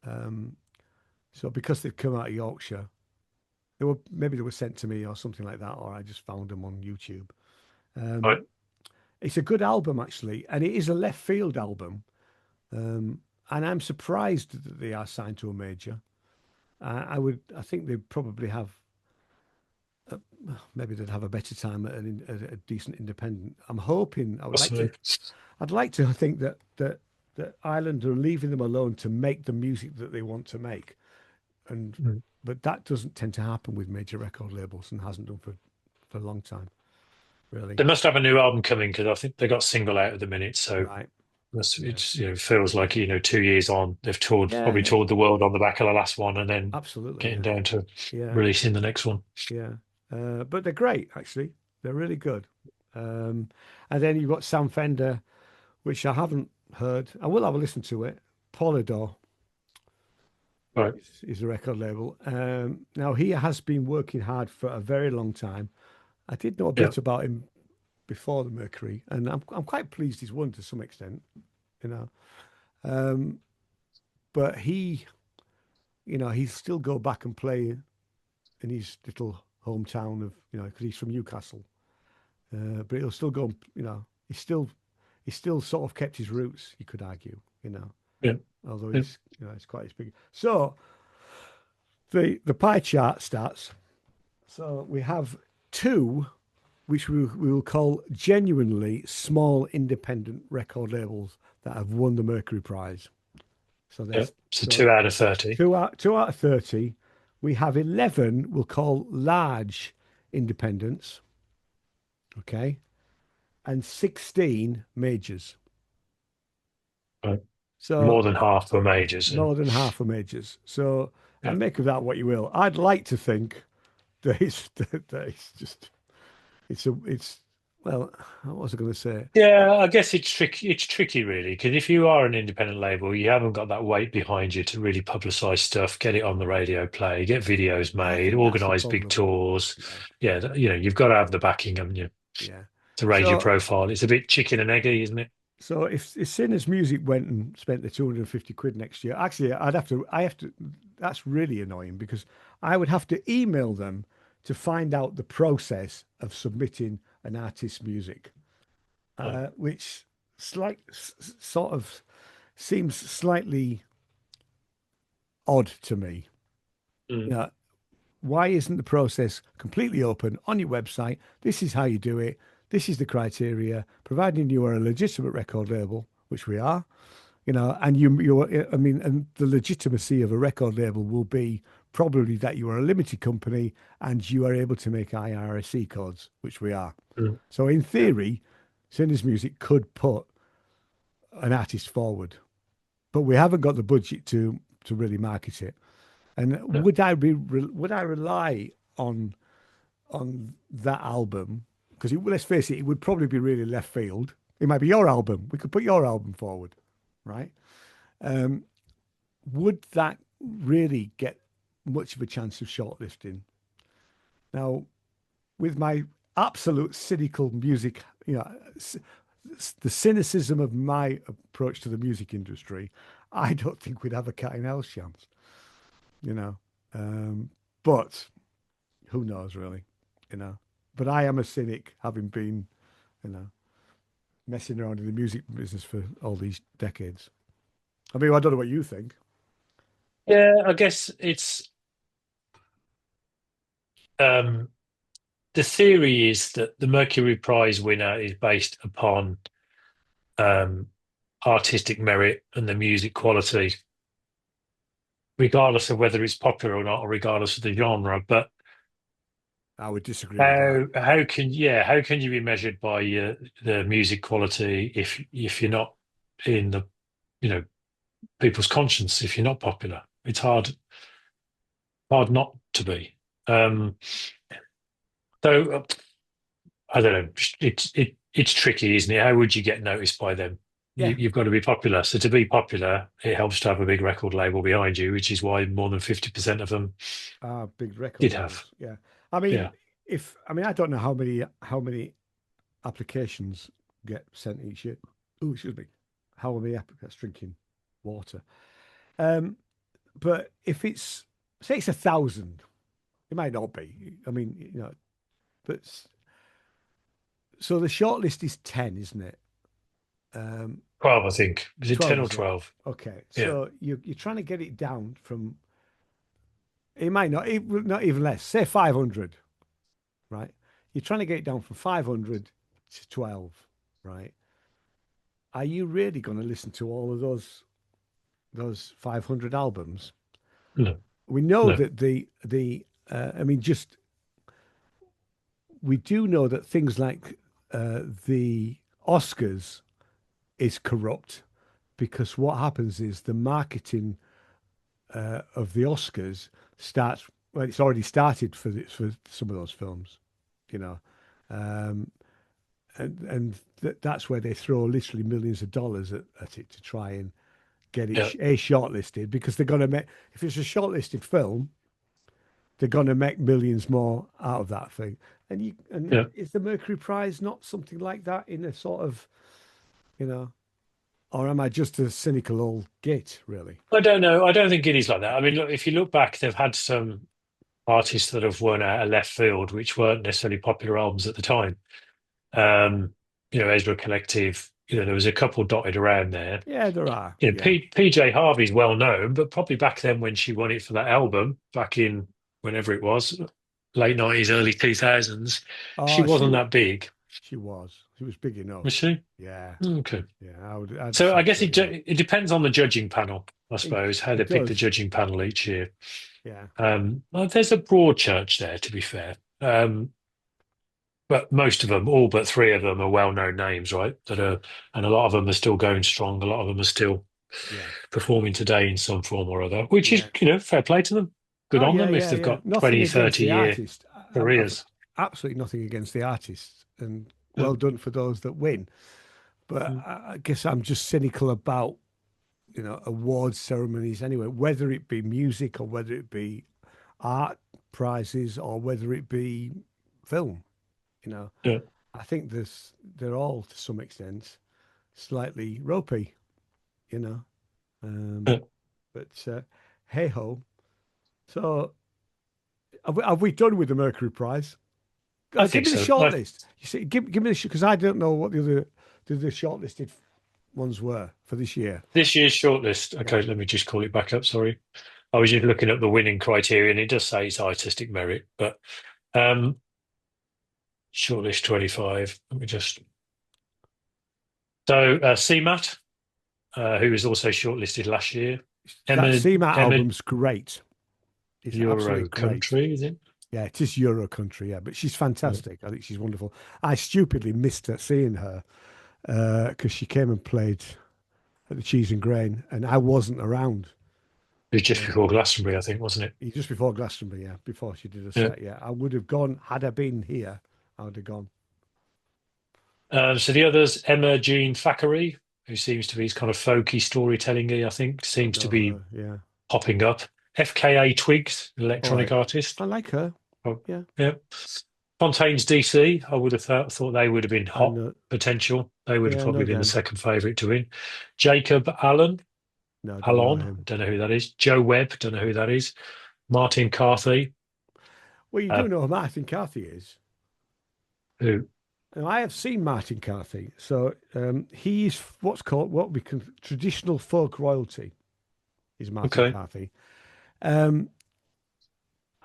Um, so because they'd come out of Yorkshire, they were sent to me or something like that, or I just found them on YouTube. Right. Um, it's a good album actually, and it is a left field album. Um, and I'm surprised that they are signed to a major. I think they probably have. Maybe they'd have a better time at a decent independent. I'm hoping. Possibly. I'd like to think that Ireland are leaving them alone to make the music that they want to make, and Mm. but that doesn't tend to happen with major record labels and hasn't done for a long time, really. They must have a new album coming because I think they got single out at the minute. So Right? Yeah. it's feels like 2 years on they've probably Yeah. toured the world on the back of the last one and then Absolutely. getting Yeah. down to Yeah. releasing the next one. Yeah. But they're great, actually. They're really good. And then you've got Sam Fender, which I haven't heard. I will have a listen to it. Polydor Right. is the record label. Now, he has been working hard for a very long time. I did know a Yeah. bit about him before the Mercury, and I'm quite pleased he's won to some extent, you know. Um, but he's still go back and play in his little hometown of, because he's from Newcastle. But he'll still go, he's still sort of kept his roots, you could argue. Yeah. Although Yeah. it's quite as big. So the pie chart starts. So we have two, which we will call genuinely small independent record labels that have won the Mercury Prize. So Yeah. there's So 2 out of 30. two out of 30. We have 11 we'll call large independents. Okay. And 16 majors. Right. So More than half were majors. more than half are majors. So, Yeah. and make of that what you will. I'd like to think that it's just, well, what was I going to say? Yeah, I guess it's tricky. It's tricky, really, because if you are an independent label, you haven't got that weight behind you to really publicize stuff, get it on the radio play, get videos I made, think that's the organize big problem. tours. Yeah. Yeah, you've got to have the backing, haven't you, Yeah. to raise your So, profile. It's a bit chicken and eggy, isn't it? so if Sinners Music went and spent the 250 quid next year, actually, I have to, that's really annoying because I would have to email them to find out the process of submitting an artist's music, Oh, which sort of seems slightly odd to me. mm, Now, why isn't the process completely open on your website? This is how you do it. This is the criteria, providing you are a legitimate record label, which we are, and I mean, and the legitimacy of a record label will be probably that you are a limited company and you are able to make IRSC codes, which we are. mm, So in theory, Sinners Music could put an artist forward, but we haven't got the budget to really market it. And yeah. would I rely on on that album, because let's face it, it would probably be really left field. It might be your album. We could put your album forward, right? Um, would that really get much of a chance of shortlisting? Now, with my absolute cynical music, the cynicism of my approach to the music industry, I don't think we'd have a cat in hell's chance, you know. But who knows, really, you know. But I am a cynic, having been, you know, messing around in the music business for all these decades. I mean, I don't know what you think. Yeah, I guess it's um, the theory is that the Mercury Prize winner is based upon um, artistic merit and the music quality, regardless of whether it's popular or not, or regardless of the genre. But I would disagree with that. how can you be measured by the music quality if you're not in the people's conscience, if you're not popular? It's hard not to be. Um, so I don't know. It's tricky, isn't it? How would you get noticed by them? Yeah. You've got to be popular. So to be popular, it helps to have a big record label behind you, which is why more than 50% of them Big record did have. labels. Yeah. I mean, Yeah. I don't know how many applications get sent each year. Oh, excuse me. How many applicants drinking water? Um, but if it's say it's 1,000, it might not be. I mean, but so the shortlist is 10, isn't it? 12, I think. Is it 10 12 or is it? 12? Okay. Yeah. So you're trying to get it down from it might not even less. Say 500, right? You're trying to get it down from 500 to 12, right? Are you really going to listen to all of those 500 albums? No, We know no. that I mean, just we do know that things like the Oscars is corrupt because what happens is the marketing of the Oscars starts. Well, it's already started for some of those films, you know, um, and that's where they throw literally millions of dollars at it to try and get it Yeah, shortlisted because they're going to make if it's a shortlisted film, they're going to make millions more out of that thing. And yeah. is the Mercury Prize not something like that in a sort of you know, or am I just a cynical old git really? I don't know. I don't think it is like that. I mean, look, if you look back, they've had some artists that have won out of left field, which weren't necessarily popular albums at the time. Um, Ezra Collective, there was a couple dotted around there. Yeah, there are. You know, Yeah. PJ Harvey's well known, but probably back then when she won it for that album, back in whenever it was, late 90s, early 2000s, she Oh, wasn't that big, she was. She was big was enough. she? Yeah. Okay. Yeah. I'd So say I guess big enough. it depends on the judging panel, I It suppose, how they it pick the does. judging panel each year. Yeah. Well, there's a broad church there, to be fair. But most of them, all but three of them, are well-known names, right? And a lot of them are still going strong. A lot of them are still Yeah. performing today in some form or other, which is, Yeah. fair play to them. Good Oh on yeah, them if yeah, they've yeah. got Nothing 20, against 30 the year artist. I've careers. absolutely nothing against the artists, and Yeah. well done for those that win. But Mm. I guess I'm just cynical about awards ceremonies anyway, whether it be music or whether it be art prizes or whether it be film. You know, Yeah. I think they're all to some extent slightly ropey. You know, um, Yeah. but hey ho. So have we done with the Mercury Prize? I Give think me the so. short list. You see, give me the because I don't know what the shortlisted ones were for this year. This year's shortlist. Yeah. Okay, let me just call it back up. Sorry. I was just looking at the winning criteria and it does say it's artistic merit, but um, shortlist 25. Let me just. So, CMAT, who was also shortlisted last year. That Emma, SEMA Emma album's great. It's absolutely Euro great. Country, is it? Yeah, it is Euro country, yeah, but she's Yeah. fantastic. I think she's wonderful. I stupidly missed her seeing her because she came and played at the Cheese and Grain, and I wasn't around. It was just Yeah. before Glastonbury, I think, wasn't it? Just before Glastonbury, yeah, before she did a Yeah. set, yeah. I would have gone, had I been here, I would have gone. So the others, Emma Jean Thackeray, who seems to be kind of folky storytelling, I think, Don't seems to know be her, yeah. popping up. FKA Twigs, All electronic right. artist. I like her, Oh, yeah. yeah. Fontaines DC, I would have thought they would have been I hot know, potential. They would have yeah, I probably know been the them. second favourite to win. Jacob Allen, No, I don't know Alon, him. don't know who that is. Joe Webb, don't know who that is. Martin Carthy, Well, you uh, do know who Martin Carthy is. who, Now, I have seen Martin Carthy. So he's what's called what we can traditional folk royalty is Martin okay. Carthy. Um,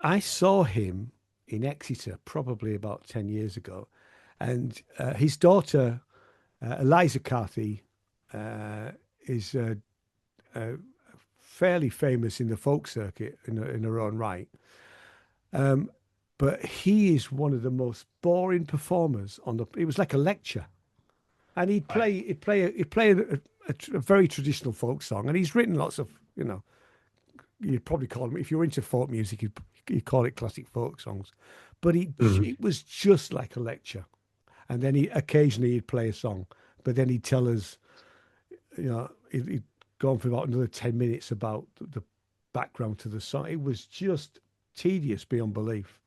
I saw him in Exeter probably about 10 years ago. And his daughter, Eliza Carthy, uh, is fairly famous in the folk circuit in her own right. But he is one of the most boring performers on the. It was like a lecture, and Right. he'd play a very traditional folk song, and he's written lots of you'd probably call them if you're into folk music, you'd call it classic folk songs, but Mm. it was just like a lecture, and then he occasionally he'd play a song, but then he'd tell us, he'd go on for about another 10 minutes about the background to the song. It was just tedious beyond belief.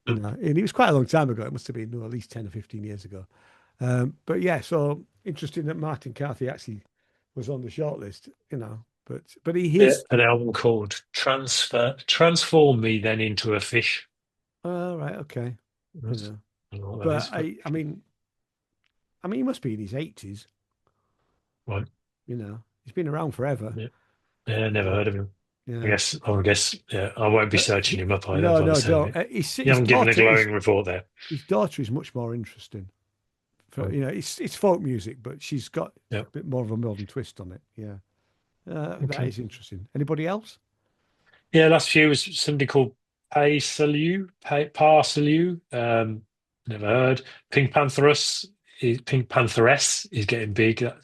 And it was quite a long time ago. It must have been at least 10 or 15 years ago. But yeah, so interesting that Martin Carthy actually was on the shortlist, but he Yeah, is. an album called Transform Me Then Into a Fish. Oh, right, okay, you That's, know. I don't know what that But is, but I mean, he must be in his 80s. right. He's been around forever. Yeah, yeah, never Uh, heard of him. yeah. Yeah, I won't be searching him up either No, by the no, sound of don't. it. You His haven't given a daughter is glowing report there. his daughter is much more interesting. Oh, It's folk music, but she's got yeah, a bit more of a modern twist on it. Yeah, that okay. is interesting. Anybody else? Yeah, last few was somebody called Parsalu. Never heard. Pink Pantheress is getting big. That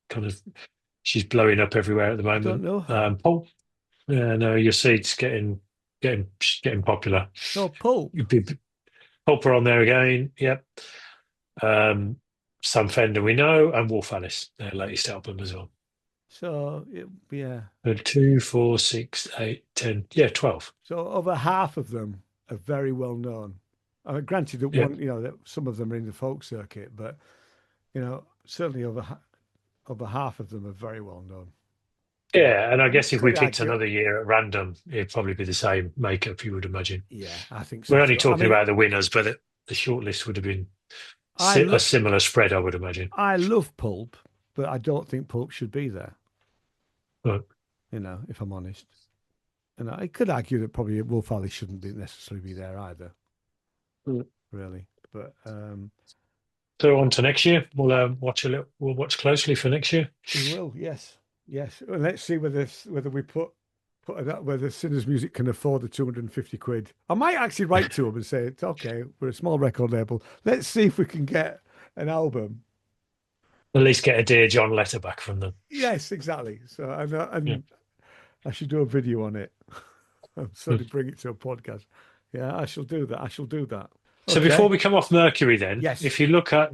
kind of she's blowing up everywhere at the I don't moment. know her. Paul, yeah, no, your seed's getting popular. Oh, Pulp. You'd be Popper on there again. Yep. Sam Fender we know, and Wolf Alice, their latest album as well. So yeah. Two, four, six, eight, 10. Yeah, 12. So over half of them are very well known. Granted that Yep. that some of them are in the folk circuit, but certainly over half of them are very well known. Yeah, and I You guess if we could picked argue, another year at random, it'd probably be the same makeup, you would imagine. yeah, I think so We're only too. I talking mean, about the winners, but the shortlist would have been I a lo- similar spread, I would imagine. I love Pulp, but I don't think Pulp should be there. Right. If I'm honest, and I could argue that probably Wolf Alice shouldn't necessarily be there either, Mm. really. But So on to next year. We'll watch closely for next year. we will, yes, yes. And let's see whether we put that whether Sinners Music can afford the 250 quid. I might actually write to them and say, it's okay, we're a small record label. Let's see if we can get an album. At least get a Dear John letter back from them. Yes, exactly. So Yeah. and I should do a video on it. Mm. Sort of bring it to a podcast. Yeah, I shall do that. I shall do that. So before Okay. we come off Mercury, then, Yes. if you look at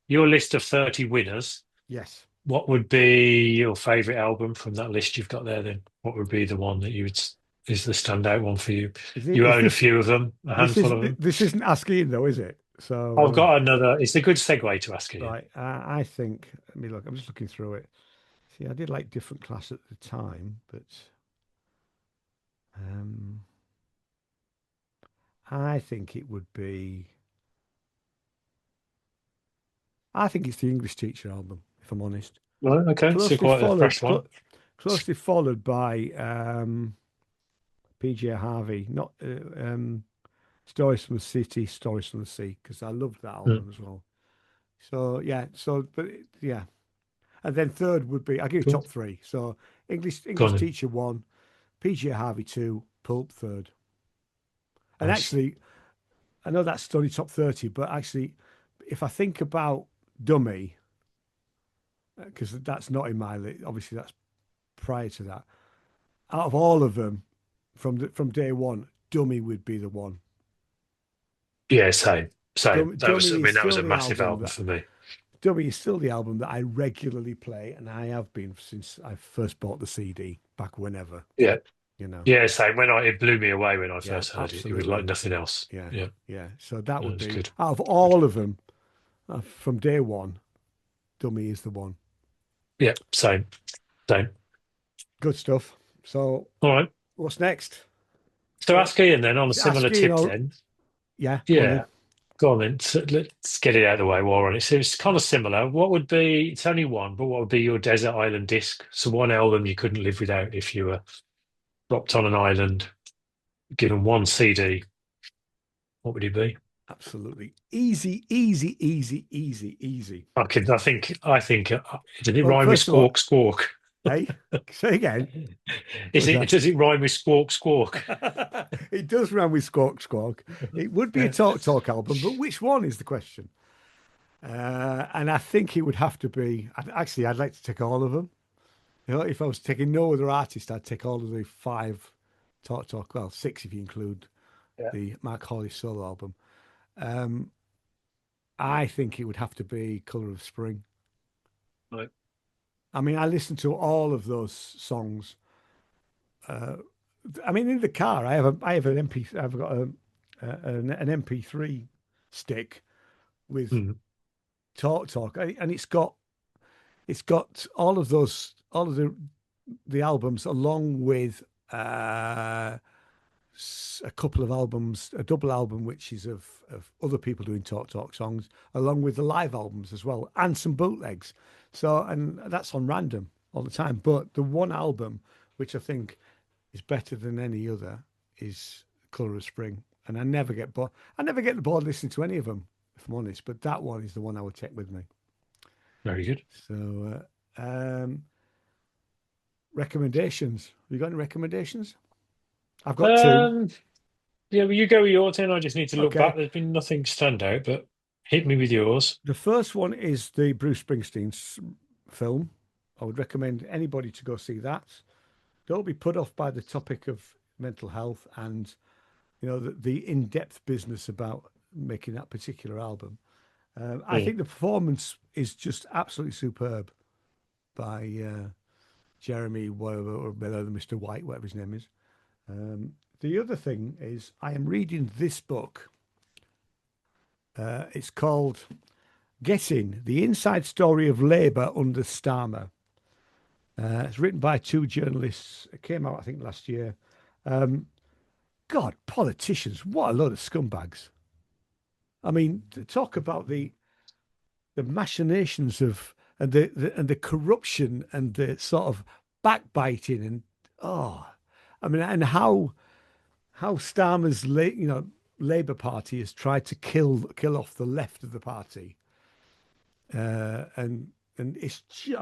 your list of 30 winners, Yes. what would be your favourite album from that list you've got there? Then, what would be the one that is the standout one for you? You Is own a this few of them, a handful of them. this isn't asking though, is it? I've So got another. It's a good segue to ask you. right. I think. Let me look. I'm just looking through it. See, I did like different class at the time, but um, I think it would be. I think it's the English Teacher album, if I'm honest. Right. Okay. So Closely quite a followed, fresh one. closely followed by PJ Harvey, not Stories from the City, Stories from the Sea, because I loved that Mm. album as well. So yeah, yeah, and then third would be I give you Cool. top three. So Go English on then. Teacher one, PJ Harvey two, Pulp third. And Nice. actually, I know that's only top 30, but actually, if I think about Dummy, because that's not in my list, obviously that's prior to that. out of all of them, from day one, Dummy would be the one. Yeah, same, same. That was, I Dummy is mean, that was still a the massive album album that for me. Dummy is still the album that I regularly play, and I have been since I first bought the CD back whenever, Yeah, you know. yeah, same. It blew me away when I Yeah, first heard it. It was like absolutely. nothing else. Yeah, Yeah, yeah. So that no, would it's be good. out of Good. all of them from day one. Dummy is the one. Yeah, same, same. Good stuff. So All right. what's next? So What ask Ian then on a is it similar asking? tip Or then. yeah, go on then. Yeah, go on then. So let's get it out of the way while we're on it. So it's kind of similar. What would be, it's only one, but what would be your desert island disc? So one album you couldn't live without if you were dropped on an island, given one CD, what would it be? Absolutely easy, easy, easy, easy, easy. I think, does it Well, rhyme with first of all, squawk, squawk? hey, say again. What Is was it, that? does it rhyme with squawk, squawk? It does run with Squawk Squawk. It would be a Yeah. Talk Talk album, but which one is the question? And I think it would have to be. Actually, I'd like to take all of them. You know, if I was taking no other artist, I'd take all of the five Talk Talk. Well, six if you include Yeah. the Mark Hawley solo album. Um, I think it would have to be Color of Spring. Right. I mean, I listened to all of those songs. Uh, I mean, in the car, I have an MP. I've got an MP3 stick with Mm. Talk Talk, and it's got all of the albums along with a couple of albums, a double album which is of other people doing Talk Talk songs, along with the live albums as well, and some bootlegs. So, and that's on random all the time. But the one album which I think is better than any other is Colour of Spring, and I never get bored listening to any of them, if I'm honest. But that one is the one I would take with me. Very good. So, recommendations. Have you got any recommendations? I've got two. Um, yeah, well, you go with yours, and I just need to look Okay. back. There's been nothing stand out, but hit me with yours. The first one is the Bruce Springsteen film. I would recommend anybody to go see that. Don't be put off by the topic of mental health and the in-depth business about making that particular album. I Mm. think the performance is just absolutely superb by Jeremy, whatever, or Mr. White, whatever his name is. The other thing is, I am reading this book. It's called Getting the Inside Story of Labour under Starmer. It's written by two journalists. It came out, I think, last year. God, politicians, what a load of scumbags. I mean, to talk about the machinations of and the corruption and the sort of backbiting and oh, I mean, and how Starmer's Labour Party has tried to kill off the left of the party, and I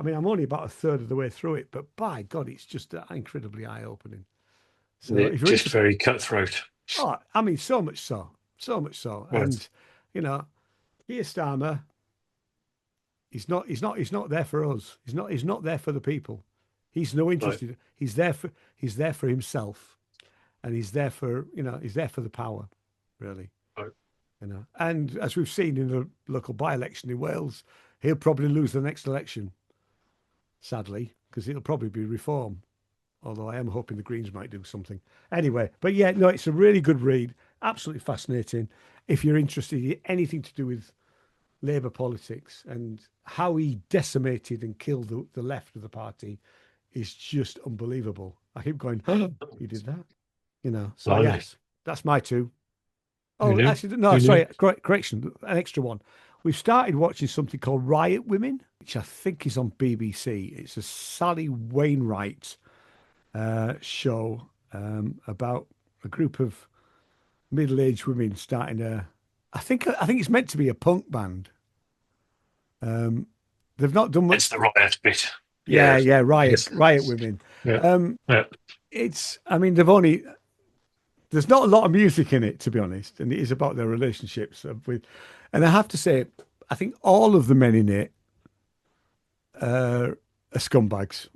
mean, I'm only about a third of the way through it, but by God, it's just incredibly eye opening. So Yeah, if you're just into, very cutthroat. oh, I mean, so much so, Right. and Keir Starmer, he's not there for us. He's not there for the people. He's no Right. interested. He's there for himself, and he's there for the power, really. Right. And as we've seen in the local by-election in Wales, he'll probably lose the next election, sadly, because it'll probably be Reform. Although I am hoping the Greens might do something. Anyway, but yeah, no, it's a really good read. Absolutely fascinating. If you're interested in anything to do with Labour politics and how he decimated and killed the left of the party is just unbelievable. I keep going, oh, he did that. So Blimey. yes, that's my two. Who Oh, knew? actually, no, Who knew? sorry, correction, an extra one. We've started watching something called Riot Women, which I think is on BBC. It's a Sally Wainwright show about a group of middle-aged women starting a. I think it's meant to be a punk band. They've not done much. It's the riot bit. Yeah, Yeah. yeah, Yes. Riot Women. Yeah. Um, Yeah. I mean, there's not a lot of music in it, to be honest, and it is about their relationships and I have to say, I think all of the men in it are scumbags.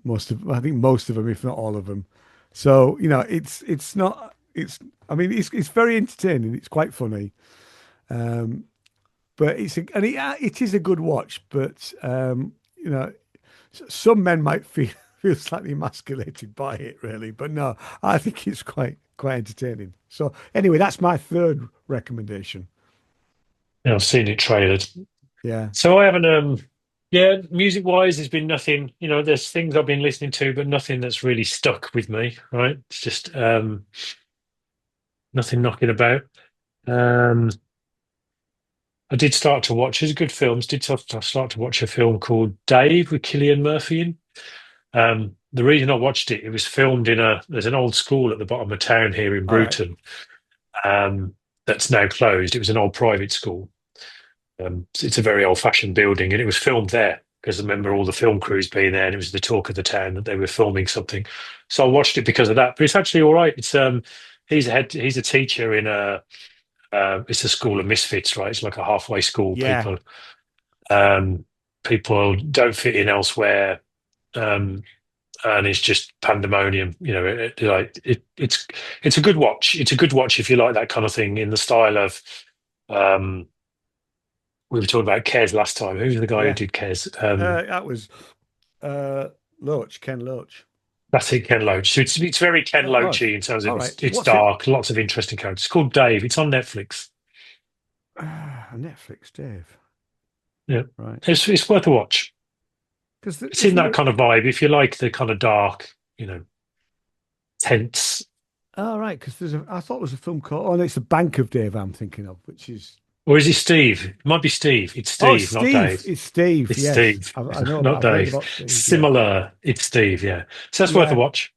I think most of them, if not all of them. So it's not it's. I mean, it's very entertaining. It's quite funny, um, but it is a good watch. But some men might feel slightly emasculated by it, really. But no, I think it's quite entertaining. So anyway, that's my third recommendation. Yeah, I've seen it trailered. Yeah, So I haven't. Yeah, music wise, there's been nothing. There's things I've been listening to, but nothing that's really stuck with me. Right? It's just nothing knocking about. Um, I did start to watch. It's good films. Did start to watch a film called Dave with Cillian Murphy in. The reason I watched it, it was filmed there's an old school at the bottom of town here in all right. Bruton, that's now closed. It was an old private school. It's a very old-fashioned building, and it was filmed there because I remember all the film crews being there, and it was the talk of the town that they were filming something. So I watched it because of that. But it's actually all right. He's a teacher in it's a school of misfits, right? It's like a halfway school. Yeah, Um, people don't fit in elsewhere. Um, and it's just pandemonium. It's a good watch. It's a good watch if you like that kind of thing in the style of. Um, we were talking about Kes last time. Who's the guy who yeah. did Kes? That was Ken Loach. That's it, Ken Loach. So it's very Ken Oh, it was. Loachy in terms of All it's right. it's What's it? dark, lots of interesting characters. It's called Dave. It's on Netflix. Netflix, Dave. Yeah, Right. it's worth a watch. Because It's in isn't that there? kind of vibe. If you like the kind of dark, tense. Oh, right. Because I thought there was a film called. Oh, no, it's the Bank of Dave. I'm thinking of, which is. Or is it Steve? It might be Steve. It's Oh, it's Steve, not Steve. Dave. It's Steve. It's Yes, Steve, I know about. not I've heard Dave. about Steve. Yeah, Similar. It's Steve, yeah. So that's worth a yeah. watch.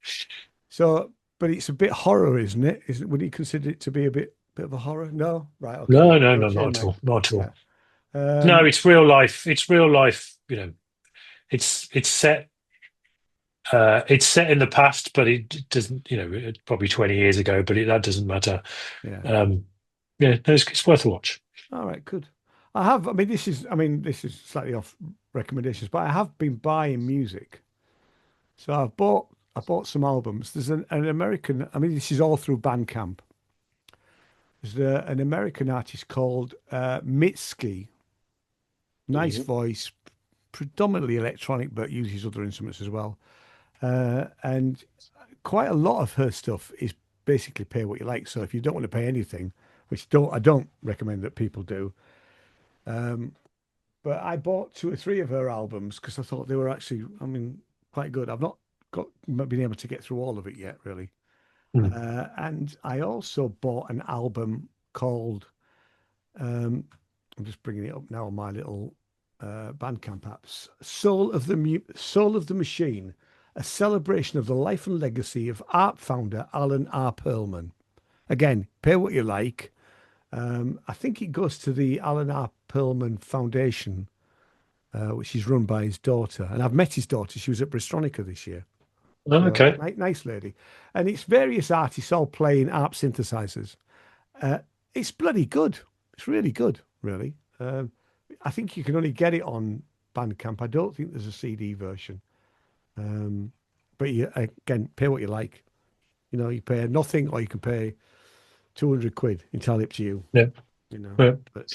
So, but it's a bit horror, isn't it? Would you consider it to be a bit of a horror? No. Right. Okay. No, no, No no, not shame at then. all. Not at Yeah. all. No, Um. it's real life. It's real life. It's set in the past, but it doesn't. It's probably 20 years ago, but that doesn't matter. Yeah. Um, yeah, no, it's worth a watch. All right. Good. I have. I mean, this is. I mean, this is slightly off recommendations, but I have been buying music. So I bought some albums. There's an American. I mean, this is all through Bandcamp. There's an American artist called Mitski. Nice Mhm. voice, predominantly electronic, but uses other instruments as well. And quite a lot of her stuff is basically pay what you like. So if you don't want to pay anything, which I don't recommend that people do. But I bought two or three of her albums because I thought they were actually, I mean, quite good. I've not been able to get through all of it yet, really. Mm. And I also bought an album called, um, I'm just bringing it up now on my little Bandcamp apps. Soul of the Machine, a celebration of the life and legacy of art founder Alan R. Perlman. Again, pay what you like. I think it goes to the Alan R. Perlman Foundation, which is run by his daughter. And I've met his daughter. She was at Bristronica this year. Oh, So okay. nice lady. And it's various artists all playing ARP synthesizers. Uh, it's bloody good. It's really good, really. I think you can only get it on Bandcamp. I don't think there's a CD version. Um, but you again pay what you like. You pay nothing, or you can pay 200 quid. Entirely up to you. Yeah, You know, yeah. but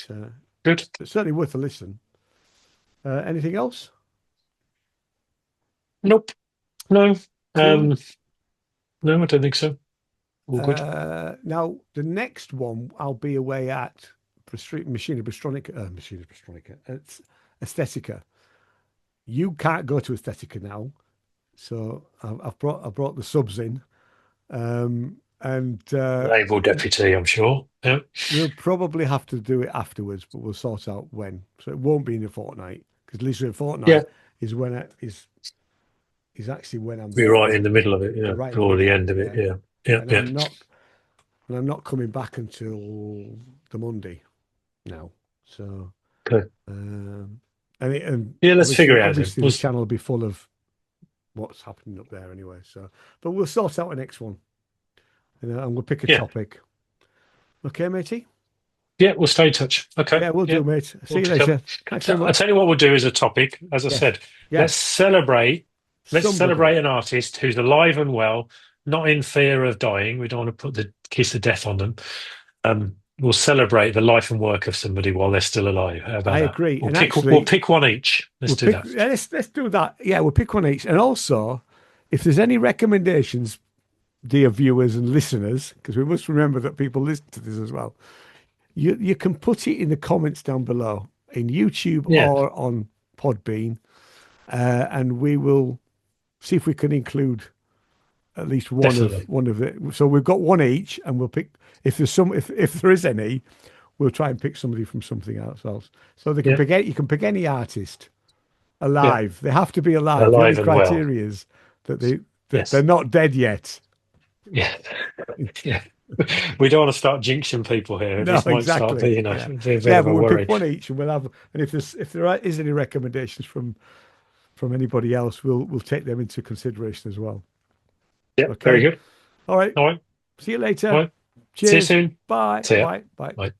Good. it's certainly worth a listen. Anything else? Nope. No. Cool. Um, no, I don't think so. All good. Now the next one I'll be away at Machina Brastronica. It's Aesthetica. You can't go to Aesthetica now, so I brought the subs in, and Naval deputy, I'm sure. Yeah. we'll probably have to do it afterwards, but we'll sort out when. So it won't be in a fortnight because literally a Yeah. fortnight is when is actually when I'm Be there. right in the middle of it. Yeah, Yeah. right in the Or the middle. end of it. Yeah, Yeah. Yeah. and Yeah. I'm not coming back until the Monday now. So, Okay. and Yeah. Let's obviously, figure it out then. obviously, the channel will be full of what's happening up there anyway. So, but we'll sort out the next one, and we'll pick a Yeah. topic. Okay, matey. Yeah. We'll stay in touch. Okay. Yeah, we'll Yeah. do, mate. See More you to come. later. Thanks very I'll much. tell you what we'll do as a topic. As I Yes, said, let's yes. celebrate. Let's Somebody. celebrate an artist who's alive and well, not in fear of dying. We don't want to put the kiss of death on them. We'll celebrate the life and work of somebody while they're still alive. How about I that? agree. We'll And pick actually, we'll pick one each. Let's do that. yeah, let's do that. Yeah, we'll pick one each. And also, if there's any recommendations, dear viewers and listeners, because we must remember that people listen to this as well, you can put it in the comments down below in YouTube Yeah, or on Podbean, and we will see if we can include at least definitely. one of it. So we've got one each, and we'll pick if there's some if there is any, we'll try and pick somebody from something else. So they can Yeah, pick you can pick any artist yeah. alive. They have to be alive. The only Alive and well. criteria is that they're Yes. not dead yet. Yeah. Yeah. We don't want to start jinxing people here. No, This might start exactly. being a, Yeah, a bit yeah. of But a we'll worry. pick one each, and we'll have. And if there is any recommendations from anybody else, we'll take them into consideration as well. Yeah, very Okay. good. All right. All right. See you All later. right. See you Cheers. soon. Bye. See ya. Bye. Bye. Bye.